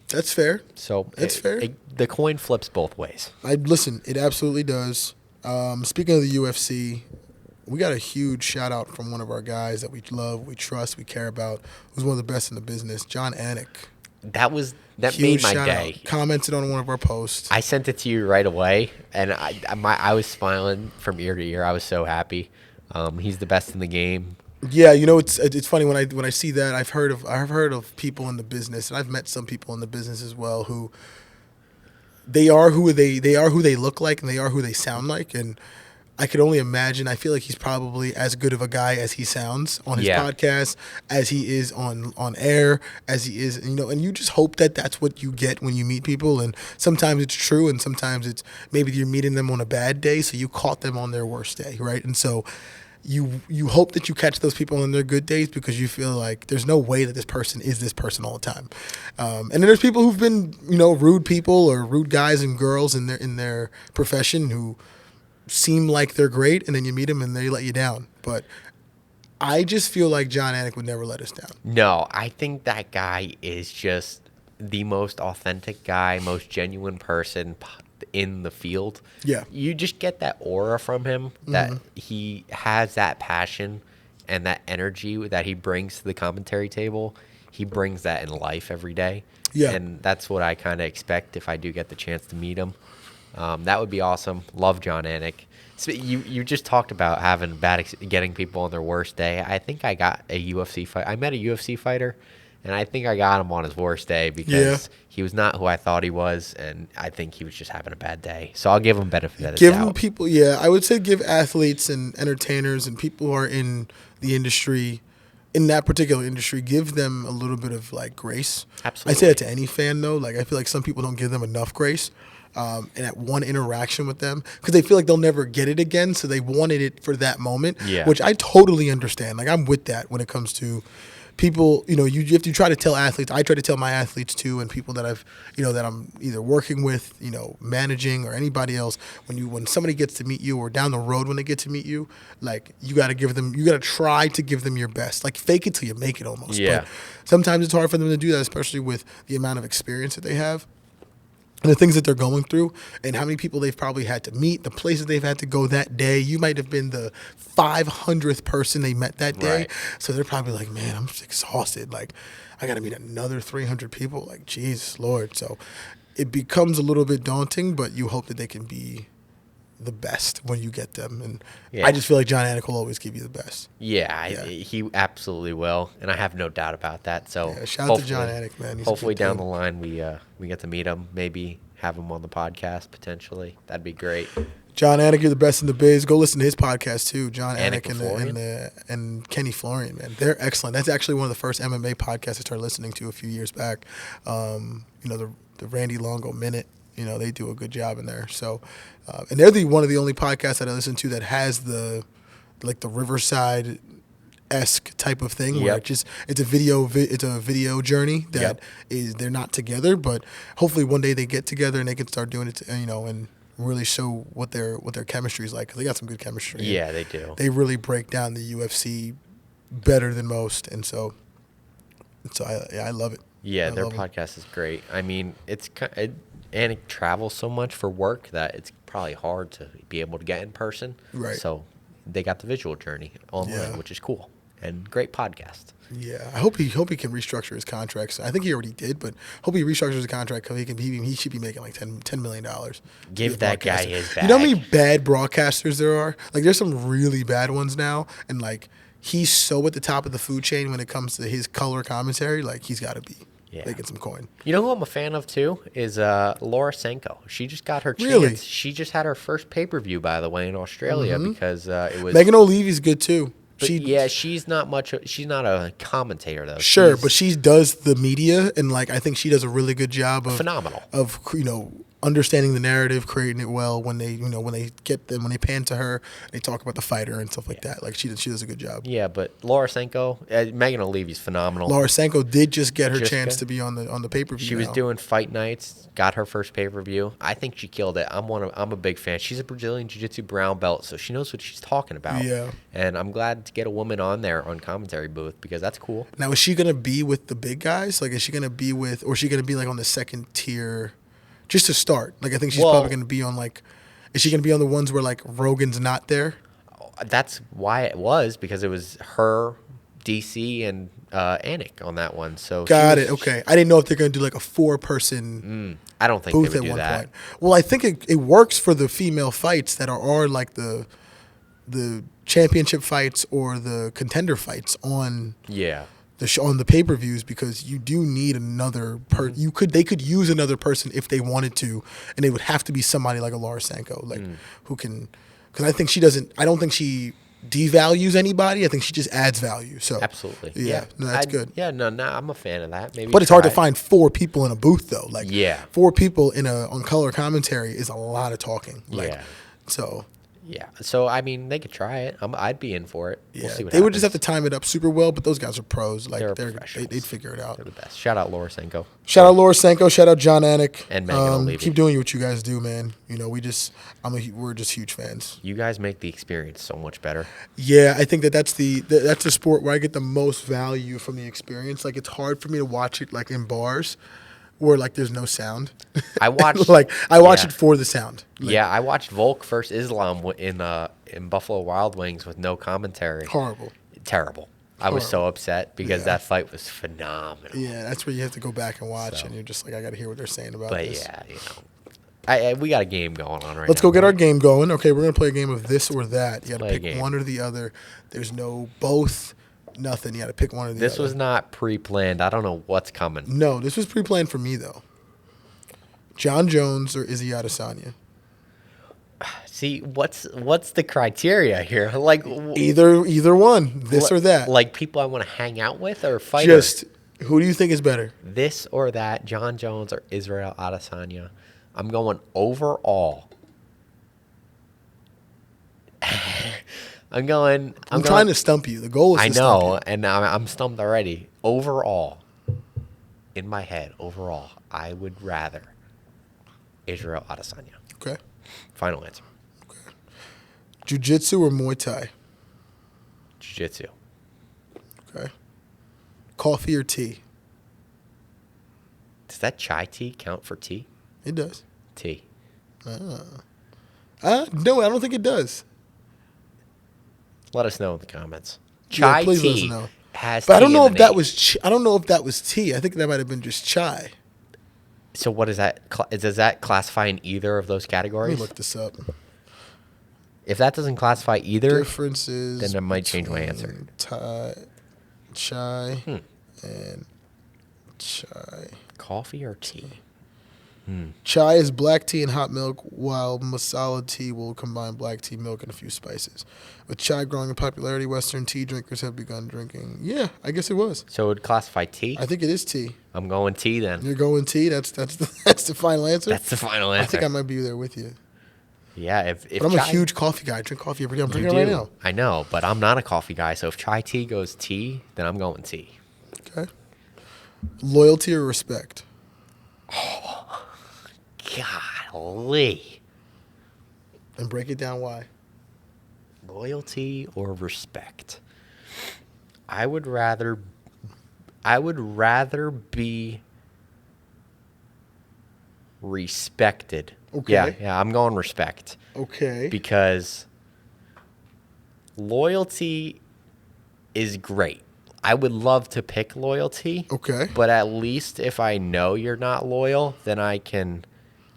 Speaker 1: That's fair.
Speaker 2: So
Speaker 1: That's fair.
Speaker 2: The coin flips both ways.
Speaker 1: Listen, it absolutely does. Speaking of the UFC, we got a huge shout out from one of our guys that we love, we trust, we care about, who's one of the best in the business, John Anik.
Speaker 2: That made
Speaker 1: Huge
Speaker 2: my
Speaker 1: shout
Speaker 2: day.
Speaker 1: out. Commented on one of our posts.
Speaker 2: I sent it to you right away, and I was smiling from ear to ear. I was so happy. He's the best in the game.
Speaker 1: Yeah, it's funny when I see that. I've heard of people in the business, and I've met some people in the business as well who they are who they look like, and they are who they sound like, and I could only imagine. I feel like he's probably as good of a guy as he sounds on his podcast, as he is on air, as he is, and you just hope that that's what you get when you meet people. And sometimes it's true, and sometimes it's maybe you're meeting them on a bad day, so you caught them on their worst day, right? And so you hope that you catch those people on their good days, because you feel like there's no way that this person is this person all the time. And then there's people who've been, rude people or rude guys and girls in their profession who seem like they're great, and then you meet them and they let you down. But I just feel like John Anik would never let us down.
Speaker 2: No, I think that guy is just the most authentic guy, most genuine person in the field.
Speaker 1: Yeah.
Speaker 2: You just get that aura from him that he has that passion and that energy that he brings to the commentary table. He brings that in life every day.
Speaker 1: Yeah.
Speaker 2: And that's what I kind of expect if I do get the chance to meet him. That would be awesome. Love John Anik. So you just talked about having getting people on their worst day. I think I got a UFC fight. I met a UFC fighter, and I think I got him on his worst day because he was not who I thought he was, and I think he was just having a bad day. So I'll give him benefit of the
Speaker 1: Give
Speaker 2: doubt.
Speaker 1: them people, I would say give athletes and entertainers and people who are in the industry, in that particular industry, give them a little bit of like grace.
Speaker 2: Absolutely.
Speaker 1: I say that to any fan though. Like I feel like some people don't give them enough grace. And at one interaction with them, because they feel like they'll never get it again, so they wanted it for that moment,
Speaker 2: Yeah.
Speaker 1: which I totally understand. Like I'm with that when it comes to people, you have to try to tell athletes. I try to tell my athletes too, and people that that I'm either working with, managing or anybody else. When somebody gets to meet you, or down the road when they get to meet you, like you got to try to give them your best. Like fake it till you make it almost.
Speaker 2: Yeah.
Speaker 1: But sometimes it's hard for them to do that, especially with the amount of experience that they have. And the things that they're going through, and how many people they've probably had to meet, the places they've had to go that day. You might have been the 500th person they met that day.
Speaker 2: Right.
Speaker 1: So they're probably like, man, I'm just exhausted. Like, I got to meet another 300 people. Like, Jesus, Lord. So it becomes a little bit daunting, but you hope that they can be the best when you get them. And
Speaker 2: Yeah.
Speaker 1: I just feel like John Anik will always give you the best.
Speaker 2: Yeah, he absolutely will, and I have no doubt about that. So
Speaker 1: Yeah, shout out to John Anik, man. He's a
Speaker 2: hopefully
Speaker 1: good
Speaker 2: down
Speaker 1: dude.
Speaker 2: the line we get to meet him, maybe have him on the podcast potentially. That'd be great.
Speaker 1: John Anik, you're the best in the biz. Go listen to his podcast too. John
Speaker 2: Anik
Speaker 1: Anik and Kenny Florian, man. They're excellent. That's actually one of the first MMA podcasts I started listening to a few years back. The Randy Longo Minute. They do a good job in there. So, and they're one of the only podcasts that I listen to that has the Riverside-esque type of thing, where
Speaker 2: Yep.
Speaker 1: it's a video journey that is, they're not together, but hopefully one day they get together and they can start doing it, and really show what their chemistry is like, because they got some good chemistry.
Speaker 2: Yeah, they do.
Speaker 1: They really break down the UFC better than most, and so I love it.
Speaker 2: Yeah,
Speaker 1: I
Speaker 2: their
Speaker 1: love 'em.
Speaker 2: podcast is great. I mean, Anik travels so much for work that it's probably hard to be able to get in person.
Speaker 1: Right.
Speaker 2: So they got the visual journey online,
Speaker 1: Yeah.
Speaker 2: which is cool, and great podcast.
Speaker 1: Yeah, I hope he can restructure his contracts. I think he already did, but hope he restructures his contract because he should be making like $10 million.
Speaker 2: Give that guy his
Speaker 1: You know how many
Speaker 2: bag.
Speaker 1: bad broadcasters there are? Like, there's some really bad ones now, and like he's so at the top of the food chain when it comes to his color commentary. Like, he's got to be making some coin.
Speaker 2: You know who I'm a fan of too is Laura Senko. She just got her chance.
Speaker 1: Really?
Speaker 2: She just had her first pay-per-view, by the way, in Australia because it was.
Speaker 1: Megan O'Leary's good too.
Speaker 2: but
Speaker 1: She
Speaker 2: she's not much. She's not a commentator though.
Speaker 1: Sure,
Speaker 2: She's
Speaker 1: but she does the media, and like I think she does a really good job of
Speaker 2: phenomenal.
Speaker 1: of understanding the narrative, creating it well. When they when they pan to her, they talk about the fighter and stuff like that. Like she does a good job.
Speaker 2: Yeah, but Laura Senko, Megan O'Leary's phenomenal.
Speaker 1: Laura Sanko did just get her
Speaker 2: Just
Speaker 1: chance
Speaker 2: got-
Speaker 1: to be on the pay per view.
Speaker 2: She was doing fight nights, got her first pay-per-view. I think she killed it. I'm a big fan. She's a Brazilian Jiu-Jitsu brown belt, so she knows what she's talking about.
Speaker 1: Yeah.
Speaker 2: And I'm glad to get a woman on there on commentary booth because that's cool.
Speaker 1: Now, is she gonna be with the big guys? Like, is she gonna be with, or is she gonna be like on the second tier, just to start? Like, I think she's
Speaker 2: Well-
Speaker 1: probably gonna be on like, is she gonna be on the ones where like Rogan's not there?
Speaker 2: That's why it was, because it was her, DC, and Anik on that one. So she
Speaker 1: Got
Speaker 2: was-
Speaker 1: it. Okay, I didn't know if they're gonna do like a 4-person
Speaker 2: I don't think
Speaker 1: booth
Speaker 2: they
Speaker 1: at
Speaker 2: would do
Speaker 1: one
Speaker 2: that.
Speaker 1: point. Well, I think it works for the female fights that are like the championship fights or the contender fights on
Speaker 2: Yeah.
Speaker 1: on the pay-per-views, because you do need another they could use another person if they wanted to, and it would have to be somebody like a Laura Sanko, like who can, because I don't think she devalues anybody. I think she just adds value. So
Speaker 2: Absolutely.
Speaker 1: yeah, no, that's good.
Speaker 2: Yeah, no, I'm a fan of that. Maybe
Speaker 1: But it's hard to
Speaker 2: try it.
Speaker 1: find 4 people in a booth though. Like
Speaker 2: Yeah.
Speaker 1: 4 people on color commentary is a lot of talking. Like,
Speaker 2: Yeah.
Speaker 1: So
Speaker 2: Yeah. So, I mean, they could try it. I'd be in for it.
Speaker 1: yeah,
Speaker 2: We'll see what
Speaker 1: they would just have
Speaker 2: happens.
Speaker 1: to time it up super well. But those guys are pros. Like
Speaker 2: They're
Speaker 1: they'd
Speaker 2: professionals.
Speaker 1: figure it out.
Speaker 2: They're the best. Shout out Laura Senko.
Speaker 1: Shout out Laura Sanko. Shout out John Anik.
Speaker 2: And Megan O'Leary.
Speaker 1: Keep doing what you guys do, man. We're just huge fans.
Speaker 2: You guys make the experience so much better.
Speaker 1: Yeah, I think that's the sport where I get the most value from the experience. Like, it's hard for me to watch it like in bars where like there's no sound.
Speaker 2: I watched
Speaker 1: I watch
Speaker 2: yeah.
Speaker 1: it for the sound. Like,
Speaker 2: Yeah, I watched Volk versus Islam in Buffalo Wild Wings with no commentary.
Speaker 1: horrible.
Speaker 2: Terrible. I was so upset because that fight was phenomenal.
Speaker 1: Yeah, that's where you have to go back and watch,
Speaker 2: So.
Speaker 1: and you're just like, I got to hear what they're saying about
Speaker 2: But
Speaker 1: this.
Speaker 2: yeah, we got a game going on right
Speaker 1: Let's
Speaker 2: now.
Speaker 1: go get our game going. Okay, we're gonna play a game of this or that. You got to
Speaker 2: Play a
Speaker 1: pick
Speaker 2: game.
Speaker 1: one or the other. There's no both, nothing. You got to pick one or the
Speaker 2: This
Speaker 1: other.
Speaker 2: was not pre-planned. I don't know what's coming.
Speaker 1: No, this was pre-planned for me though. John Jones or Izzy Adesanya?
Speaker 2: See, what's the criteria here? Like
Speaker 1: Either one, this or that.
Speaker 2: Like people I want to hang out with or fighters.
Speaker 1: Just who do you think is better?
Speaker 2: This or that, John Jones or Israel Adesanya. I'm going overall. I'm
Speaker 1: I'm trying to stump you. The goal is
Speaker 2: I
Speaker 1: to stump
Speaker 2: know,
Speaker 1: you.
Speaker 2: and I'm stumped already. overall, in my head, I would rather Israel Adesanya.
Speaker 1: Okay.
Speaker 2: Final answer.
Speaker 1: Jiu-jitsu or Muay Thai?
Speaker 2: Jiu-jitsu.
Speaker 1: Okay. Coffee or tea?
Speaker 2: Does that chai tea count for tea?
Speaker 1: It does.
Speaker 2: Tea.
Speaker 1: No, I don't think it does.
Speaker 2: Let us know in the comments.
Speaker 1: Yeah,
Speaker 2: Chai
Speaker 1: please let us
Speaker 2: tea
Speaker 1: know.
Speaker 2: has
Speaker 1: But I
Speaker 2: tea
Speaker 1: don't know
Speaker 2: in
Speaker 1: if
Speaker 2: the
Speaker 1: that
Speaker 2: name.
Speaker 1: was. I don't know if that was tea. I think that might have been just chai.
Speaker 2: So what is that? Does that classify in either of those
Speaker 1: Let me
Speaker 2: categories?
Speaker 1: look this up.
Speaker 2: If that doesn't classify either,
Speaker 1: Differences.
Speaker 2: then I might change my answer.
Speaker 1: between chai and chai.
Speaker 2: Coffee or tea?
Speaker 1: Chai is black tea and hot milk, while masala tea will combine black tea, milk, and a few spices. With chai growing in popularity, Western tea drinkers have begun drinking. Yeah, I guess it was.
Speaker 2: So it would classify tea?
Speaker 1: I think it is tea.
Speaker 2: I'm going tea then.
Speaker 1: You're going tea. That's the final answer.
Speaker 2: That's the final
Speaker 1: I
Speaker 2: answer.
Speaker 1: think I might be there with you.
Speaker 2: Yeah, if
Speaker 1: But I'm a
Speaker 2: chai-
Speaker 1: huge coffee guy. I drink coffee every day. I'm
Speaker 2: You
Speaker 1: drinking it right
Speaker 2: do.
Speaker 1: now.
Speaker 2: I know, but I'm not a coffee guy. So if chai tea goes tea, then I'm going tea.
Speaker 1: Okay. Loyalty or respect?
Speaker 2: Golly.
Speaker 1: And break it down why.
Speaker 2: Loyalty or respect? I would rather be respected.
Speaker 1: Okay.
Speaker 2: Yeah, I'm going respect
Speaker 1: Okay.
Speaker 2: because loyalty is great. I would love to pick loyalty.
Speaker 1: Okay.
Speaker 2: But at least if I know you're not loyal, then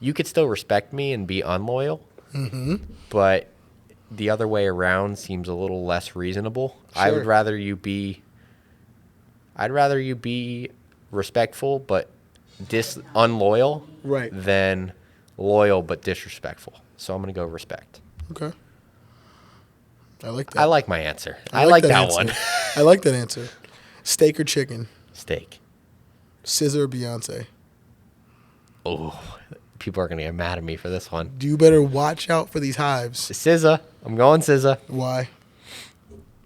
Speaker 2: you could still respect me and be unloyal. Mm-hmm. But the other way around seems a little less reasonable.
Speaker 1: Sure.
Speaker 2: I'd rather you be respectful but unloyal,
Speaker 1: Right.
Speaker 2: than loyal but disrespectful. So I'm going to go respect.
Speaker 1: Okay. I like that.
Speaker 2: I like my answer. I like that
Speaker 1: answer.
Speaker 2: one.
Speaker 1: I like that answer. Steak or chicken?
Speaker 2: Steak.
Speaker 1: SZA or Beyonce?
Speaker 2: Oh, people are going to get mad at me for this one.
Speaker 1: You better watch out for these hives.
Speaker 2: SZA. I'm going SZA.
Speaker 1: Why?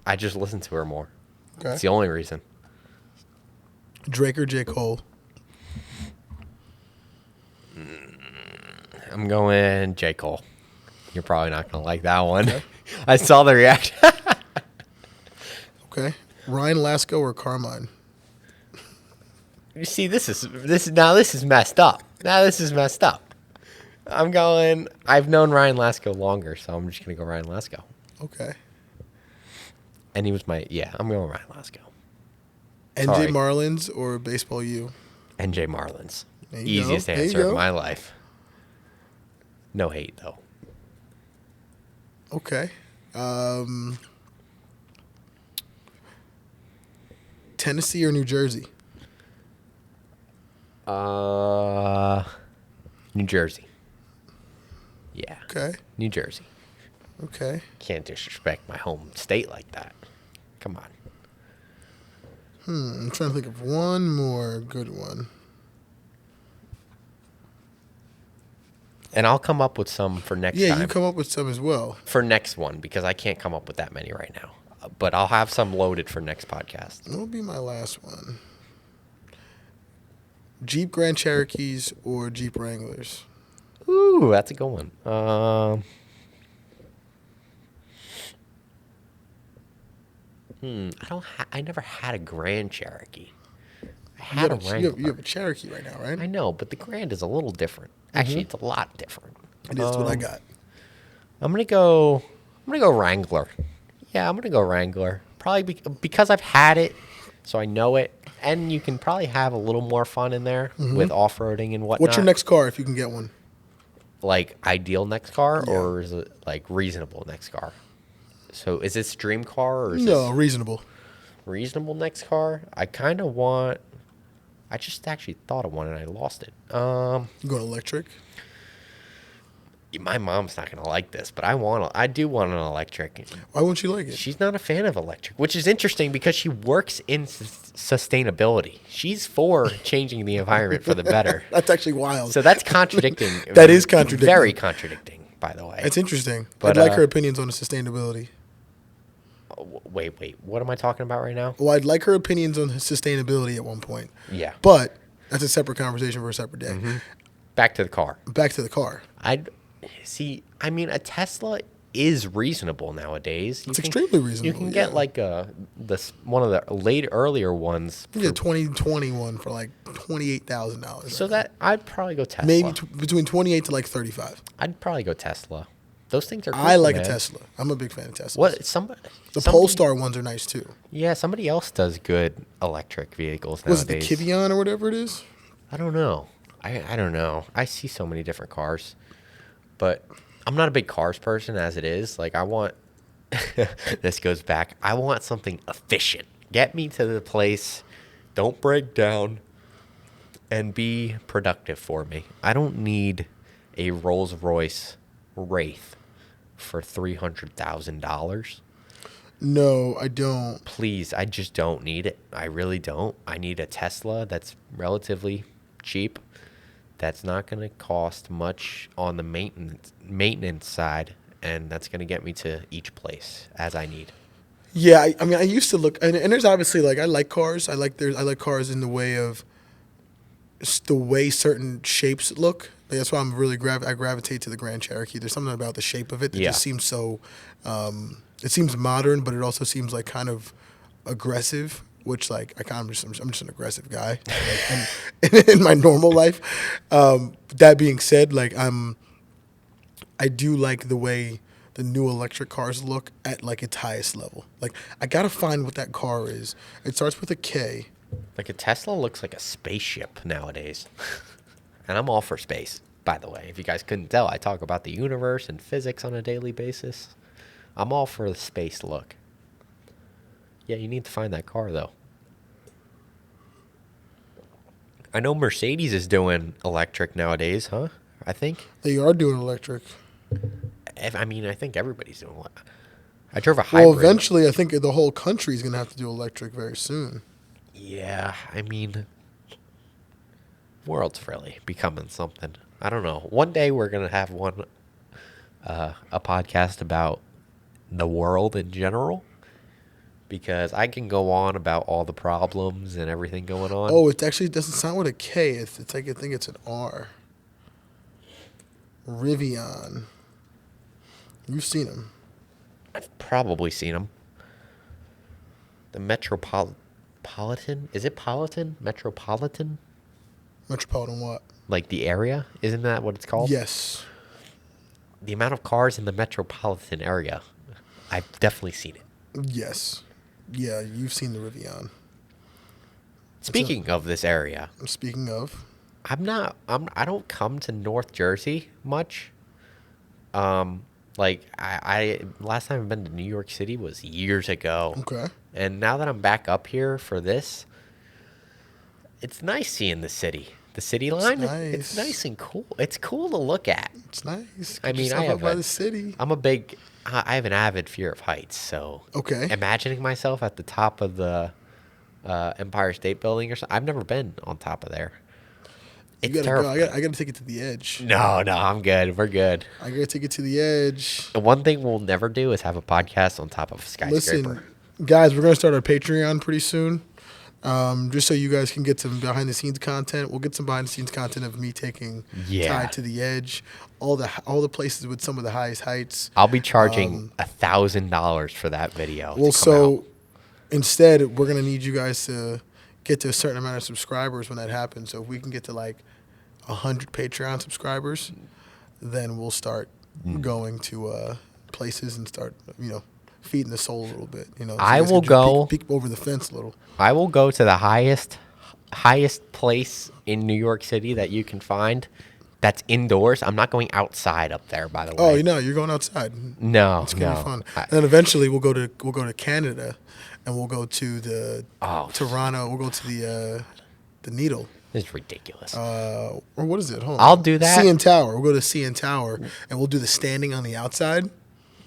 Speaker 2: I just listen to her more.
Speaker 1: Okay.
Speaker 2: It's the only reason.
Speaker 1: Drake or J. Cole?
Speaker 2: I'm going J. Cole. You're probably not going to like that one. I saw the reaction.
Speaker 1: Okay. Ryan Lasco or Carmine?
Speaker 2: You see, this is messed up. Now this is messed up. I've known Ryan Lasco longer, so I'm just going to go Ryan Lasco.
Speaker 1: Okay.
Speaker 2: And he was I'm going Ryan Lasco.
Speaker 1: NJ
Speaker 2: Sorry.
Speaker 1: Marlins or Baseball U?
Speaker 2: NJ Marlins.
Speaker 1: There you go.
Speaker 2: Easiest
Speaker 1: There you
Speaker 2: answer
Speaker 1: go.
Speaker 2: of my life. No hate, though.
Speaker 1: Okay. Tennessee or New Jersey?
Speaker 2: New Jersey. Yeah.
Speaker 1: Okay.
Speaker 2: New Jersey.
Speaker 1: Okay.
Speaker 2: Can't disrespect my home state like that. Come on.
Speaker 1: I'm trying to think of one more good one.
Speaker 2: And I'll come up with some for next
Speaker 1: Yeah,
Speaker 2: time.
Speaker 1: you come up with some as well.
Speaker 2: For next one, because I can't come up with that many right now. But I'll have some loaded for next podcast.
Speaker 1: What will be my last one? Jeep Grand Cherokees or Jeep Wranglers?
Speaker 2: Ooh, that's a good one. I never had a Grand Cherokee. I had a Wrangler.
Speaker 1: You have a Cherokee right now, right?
Speaker 2: I know, but the Grand is a little different. Actually, it's a lot different.
Speaker 1: It is what I got.
Speaker 2: I'm gonna go Wrangler. Yeah, I'm gonna go Wrangler. Probably because I've had it, so I know it, and you can probably have a little more fun in there with off-roading and whatnot.
Speaker 1: What's your next car if you can get one?
Speaker 2: Like ideal next car,
Speaker 1: Yeah.
Speaker 2: or is it like reasonable next car? So is this dream car or is
Speaker 1: No,
Speaker 2: this
Speaker 1: reasonable.
Speaker 2: reasonable next car? I kind of want. I just actually thought of one and I lost it.
Speaker 1: You going electric?
Speaker 2: My mom's not gonna like this, but I do want an electric.
Speaker 1: Why wouldn't you like it?
Speaker 2: She's not a fan of electric, which is interesting because she works in sustainability. She's for changing the environment for the better.
Speaker 1: That's actually wild.
Speaker 2: So that's contradicting.
Speaker 1: That is contradicting.
Speaker 2: Very contradicting, by the way.
Speaker 1: That's interesting.
Speaker 2: But,
Speaker 1: I'd like her opinions on the sustainability.
Speaker 2: Wait. What am I talking about right now?
Speaker 1: Well, I'd like her opinions on sustainability at one point,
Speaker 2: Yeah.
Speaker 1: but that's a separate conversation for a separate day.
Speaker 2: Back to the car.
Speaker 1: Back to the car.
Speaker 2: I'd see. I mean, a Tesla is reasonable nowadays.
Speaker 1: It's extremely reasonable,
Speaker 2: You can get
Speaker 1: yeah.
Speaker 2: like one of the earlier ones.
Speaker 1: You get a 2021 for like $28,000.
Speaker 2: So that I'd probably go Tesla.
Speaker 1: maybe between 28 to like 35.
Speaker 2: I'd probably go Tesla. Those things are. Cool,
Speaker 1: I like
Speaker 2: man.
Speaker 1: a Tesla. I'm a big fan of Tesla.
Speaker 2: What
Speaker 1: The
Speaker 2: somebody?
Speaker 1: Polestar ones are nice too.
Speaker 2: Yeah, somebody else does good electric vehicles
Speaker 1: Was it
Speaker 2: nowadays.
Speaker 1: the Kivion or whatever it is?
Speaker 2: I don't know. I don't know. I see so many different cars, but I'm not a big cars person as it is. Like I want. This goes back. I want something efficient. Get me to the place. Don't break down. And be productive for me. I don't need a Rolls Royce Wraith for $300,000.
Speaker 1: No, I don't.
Speaker 2: Please, I just don't need it. I really don't. I need a Tesla that's relatively cheap. That's not going to cost much on the maintenance side, and that's going to get me to each place as I need.
Speaker 1: Yeah, I mean, I used to look, and there's obviously like I like cars. I like cars in the way of the way certain shapes look. Like, that's why I'm really I gravitate to the Grand Cherokee. There's something about the shape of it that
Speaker 2: Yeah.
Speaker 1: just seems so. It seems modern, but it also seems like kind of aggressive. Which like I'm just an aggressive guy, like, in my normal life. That being said, like I do like the way the new electric cars look at like its highest level. Like I gotta find what that car is. It starts with a K.
Speaker 2: Like a Tesla looks like a spaceship nowadays. And I'm all for space, by the way. If you guys couldn't tell, I talk about the universe and physics on a daily basis. I'm all for the space look. Yeah, you need to find that car, though. I know Mercedes is doing electric nowadays, huh? I think.
Speaker 1: They are doing electric.
Speaker 2: I mean, I think everybody's doing it. I drove a hybrid.
Speaker 1: Well, eventually, I think the whole country is gonna have to do electric very soon.
Speaker 2: Yeah, I mean, world's really becoming something. I don't know. One day we're gonna have a podcast about the world in general, because I can go on about all the problems and everything going on.
Speaker 1: Oh, it actually doesn't sound with a K. It's like I think it's an R. Rivian. You've seen them.
Speaker 2: I've probably seen them. The Metropolitan? Is it Politan? Metropolitan?
Speaker 1: Metropolitan what?
Speaker 2: Like the area? Isn't that what it's called?
Speaker 1: Yes.
Speaker 2: The amount of cars in the metropolitan area, I've definitely seen it.
Speaker 1: Yes. Yeah, you've seen the Rivian.
Speaker 2: Speaking of this area,
Speaker 1: Speaking of,
Speaker 2: I don't come to North Jersey much. Like I last time I've been to New York City was years ago.
Speaker 1: okay.
Speaker 2: And now that I'm back up here for this, it's nice seeing the city. The city line, it's
Speaker 1: nice.
Speaker 2: nice and cool. It's cool to look at.
Speaker 1: It's nice.
Speaker 2: I
Speaker 1: Get
Speaker 2: mean,
Speaker 1: yourself
Speaker 2: I
Speaker 1: up
Speaker 2: have
Speaker 1: by
Speaker 2: a-
Speaker 1: the city.
Speaker 2: I have an avid fear of heights, so
Speaker 1: Okay.
Speaker 2: imagining myself at the top of the Empire State Building or something. I've never been on top of there.
Speaker 1: You
Speaker 2: It's
Speaker 1: gotta
Speaker 2: terrifying.
Speaker 1: go. I gotta take it to the edge.
Speaker 2: No, I'm good. We're good.
Speaker 1: I gotta take it to the edge.
Speaker 2: The one thing we'll never do is have a podcast on top of a skyscraper.
Speaker 1: Listen, guys, we're gonna start our Patreon pretty soon. Just so you guys can get some behind the scenes content. We'll get some behind the scenes content of me taking
Speaker 2: Yeah.
Speaker 1: Ty to the edge, all the places with some of the highest heights.
Speaker 2: I'll be charging $1,000 for that video. to
Speaker 1: Well,
Speaker 2: come
Speaker 1: so
Speaker 2: out.
Speaker 1: instead, we're gonna need you guys to get to a certain amount of subscribers when that happens. So if we can get to like 100 Patreon subscribers, then we'll start going to places and start, feeding the soul a little bit. So you
Speaker 2: I
Speaker 1: guys
Speaker 2: will
Speaker 1: can just
Speaker 2: go-
Speaker 1: peek over the fence a little.
Speaker 2: I will go to the highest place in New York City that you can find. That's indoors. I'm not going outside up there, by the way.
Speaker 1: Oh, you're going outside.
Speaker 2: No,
Speaker 1: It's gonna
Speaker 2: no.
Speaker 1: be fun. And then eventually we'll go to Canada, and we'll go to the
Speaker 2: Oh.
Speaker 1: Toronto. We'll go to the Needle.
Speaker 2: It's ridiculous.
Speaker 1: Or what is it? Hold on.
Speaker 2: I'll do that.
Speaker 1: CN Tower. We'll go to CN Tower, and we'll do the standing on the outside.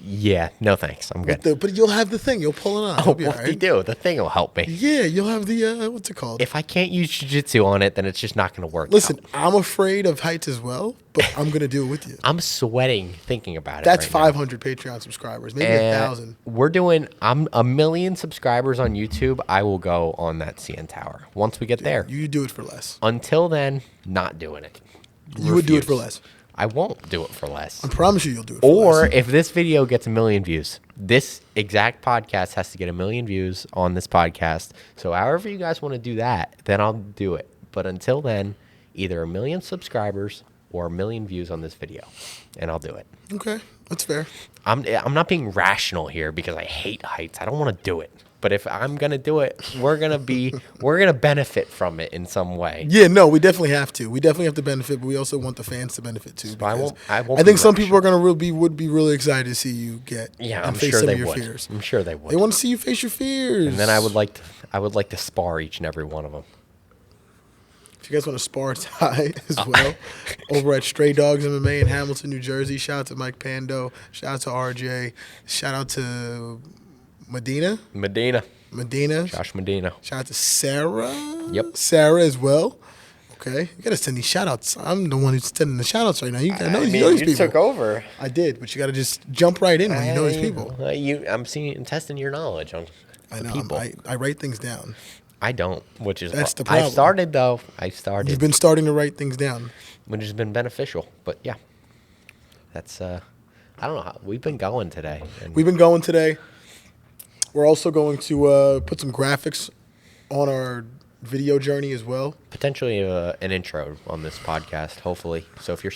Speaker 2: Yeah, no thanks. I'm good.
Speaker 1: But you'll have the thing. You'll pull it on.
Speaker 2: Oh,
Speaker 1: It'll be all
Speaker 2: what do you
Speaker 1: right.
Speaker 2: do? The thing will help me.
Speaker 1: Yeah, you'll have the what's it called?
Speaker 2: If I can't use jiu-jitsu on it, then it's just not going to work.
Speaker 1: Listen,
Speaker 2: out.
Speaker 1: I'm afraid of heights as well, but I'm gonna do it with you.
Speaker 2: I'm sweating thinking about it.
Speaker 1: That's
Speaker 2: right now.
Speaker 1: 500 Patreon subscribers, maybe
Speaker 2: And
Speaker 1: 1,000.
Speaker 2: I'm 1 million subscribers on YouTube. I will go on that CN Tower once we get there.
Speaker 1: You do it for less.
Speaker 2: Until then, not doing it.
Speaker 1: You would do it for
Speaker 2: Refuse.
Speaker 1: less.
Speaker 2: I won't do it for less.
Speaker 1: I promise you'll do it for
Speaker 2: Or
Speaker 1: less.
Speaker 2: if this video gets 1 million views, this exact podcast has to get 1 million views on this podcast. So however you guys want to do that, then I'll do it. But until then, either 1 million subscribers or 1 million views on this video, and I'll do it.
Speaker 1: Okay, that's fair.
Speaker 2: I'm not being rational here because I hate heights. I don't want to do it. But if I'm gonna do it, we're gonna benefit from it in some way.
Speaker 1: Yeah, no, we definitely have to. We definitely have to benefit, but we also want the fans to benefit too.
Speaker 2: I
Speaker 1: because
Speaker 2: won't
Speaker 1: I
Speaker 2: be
Speaker 1: think some people
Speaker 2: rational.
Speaker 1: are would be really excited to see you get
Speaker 2: Yeah,
Speaker 1: and
Speaker 2: I'm
Speaker 1: face
Speaker 2: sure
Speaker 1: some
Speaker 2: they
Speaker 1: of your
Speaker 2: would.
Speaker 1: fears.
Speaker 2: I'm sure they would.
Speaker 1: They want to see you face your fears.
Speaker 2: And then I would like to spar each and every one of them.
Speaker 1: If you guys want to spar Ty as well, over at Stray Dogs MMA in Hamilton, New Jersey. Shout out to Mike Pando. Shout out to RJ. Shout out to Medina.
Speaker 2: Josh Medina.
Speaker 1: Shout out to Sarah.
Speaker 2: Yep.
Speaker 1: Sarah as well. Okay. You got to send these shout outs. I'm the one who's sending the shout outs right now. You got to know these people.
Speaker 2: over.
Speaker 1: I did, but you got to just jump right in when you know these people.
Speaker 2: I'm testing your knowledge on
Speaker 1: I
Speaker 2: the
Speaker 1: know.
Speaker 2: people.
Speaker 1: I write things down.
Speaker 2: I don't, which is
Speaker 1: That's the
Speaker 2: I
Speaker 1: problem.
Speaker 2: started though. I started,
Speaker 1: You've been starting to write things down.
Speaker 2: which has been beneficial. But yeah, that's I don't know. We've been going today. And
Speaker 1: We've been going today. We're also going to put some graphics on our video journey as well.
Speaker 2: potentially an intro on this podcast, hopefully. So if you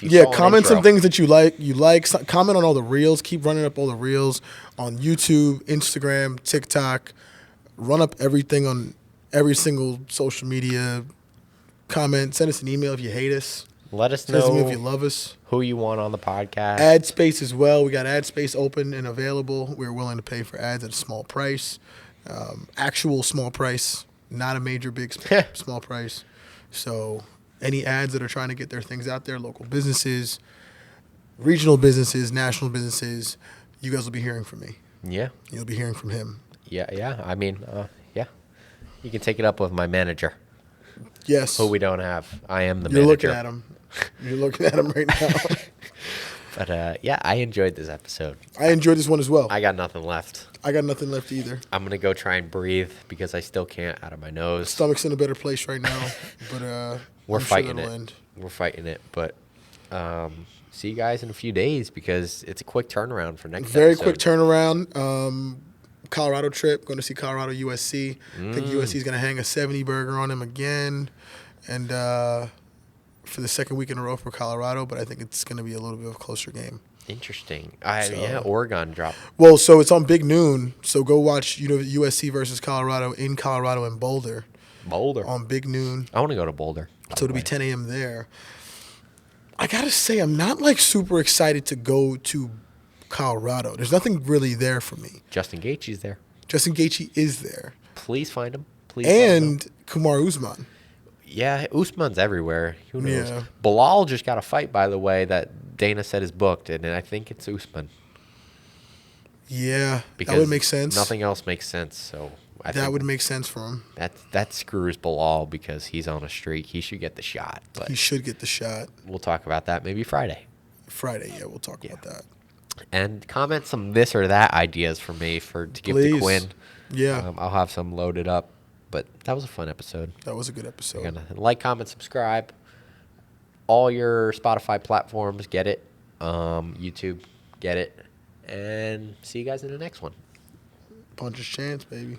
Speaker 1: Yeah,
Speaker 2: saw an
Speaker 1: comment some
Speaker 2: intro-
Speaker 1: things that you like. Comment on all the reels. Keep running up all the reels on YouTube, Instagram, TikTok. Run up everything on every single social media. Comment. Send us an email if you hate us.
Speaker 2: Let us
Speaker 1: Send us an email if you
Speaker 2: know
Speaker 1: love us.
Speaker 2: who you want on the podcast.
Speaker 1: Ad space as well. We got ad space open and available. We're willing to pay for ads at a small price. Actual small price, not a major big small price. So any ads that are trying to get their things out there, local businesses, regional businesses, national businesses, you guys will be hearing from me.
Speaker 2: Yeah.
Speaker 1: You'll be hearing from him.
Speaker 2: Yeah. I mean, yeah. You can take it up with my manager,
Speaker 1: Yes.
Speaker 2: who we don't have. I am the
Speaker 1: You're
Speaker 2: manager.
Speaker 1: looking at him. You're looking at him right now.
Speaker 2: But yeah, I enjoyed this episode.
Speaker 1: I enjoyed this one as well.
Speaker 2: I got nothing left.
Speaker 1: I got nothing left either.
Speaker 2: I'm gonna go try and breathe because I still can't out of my nose.
Speaker 1: Stomach's in a better place right now, but
Speaker 2: We're
Speaker 1: I'm sure
Speaker 2: fighting
Speaker 1: that'll
Speaker 2: it.
Speaker 1: end.
Speaker 2: We're fighting it. But see you guys in a few days because it's a quick turnaround for next.
Speaker 1: Very
Speaker 2: episode.
Speaker 1: quick turnaround. Colorado trip, going to see Colorado USC. I think USC is going to hang a 70 burger on him again, and for the second week in a row for Colorado. But I think it's going to be a little bit of a closer game.
Speaker 2: Interesting.
Speaker 1: So-
Speaker 2: Yeah, Oregon dropped.
Speaker 1: Well, so it's on Big Noon. So go watch USC versus Colorado in Colorado and Boulder
Speaker 2: Boulder.
Speaker 1: on Big Noon.
Speaker 2: I want to go to Boulder. by
Speaker 1: So
Speaker 2: the
Speaker 1: it'll be
Speaker 2: way.
Speaker 1: 10 a.m. there. I gotta say, I'm not like super excited to go to Colorado. There's nothing really there for me.
Speaker 2: Justin Gaethje's there.
Speaker 1: Justin Gaethje is there,
Speaker 2: Please find him. Please. let him know.
Speaker 1: and Kumar Usman.
Speaker 2: Yeah, Usman's everywhere. Who knows?
Speaker 1: Yeah.
Speaker 2: Bilal just got a fight, by the way, that Dana said is booked, and I think it's Usman.
Speaker 1: Yeah,
Speaker 2: Because
Speaker 1: that would make sense.
Speaker 2: Nothing else makes sense. So I
Speaker 1: That
Speaker 2: think
Speaker 1: would make sense for him.
Speaker 2: that screws Bilal because he's on a streak. He should get the shot. But
Speaker 1: He should get the shot
Speaker 2: we'll talk about that maybe Friday.
Speaker 1: Friday. Yeah, we'll talk about that.
Speaker 2: And comment some this or that ideas for me to give to
Speaker 1: Please.
Speaker 2: Quinn.
Speaker 1: Yeah,
Speaker 2: I'll have some loaded up. But that was a fun episode.
Speaker 1: that was a good episode.
Speaker 2: You're gonna like, comment, subscribe. All your Spotify platforms get it. YouTube get it. And see you guys in the next one.
Speaker 1: Puncher's chance, baby.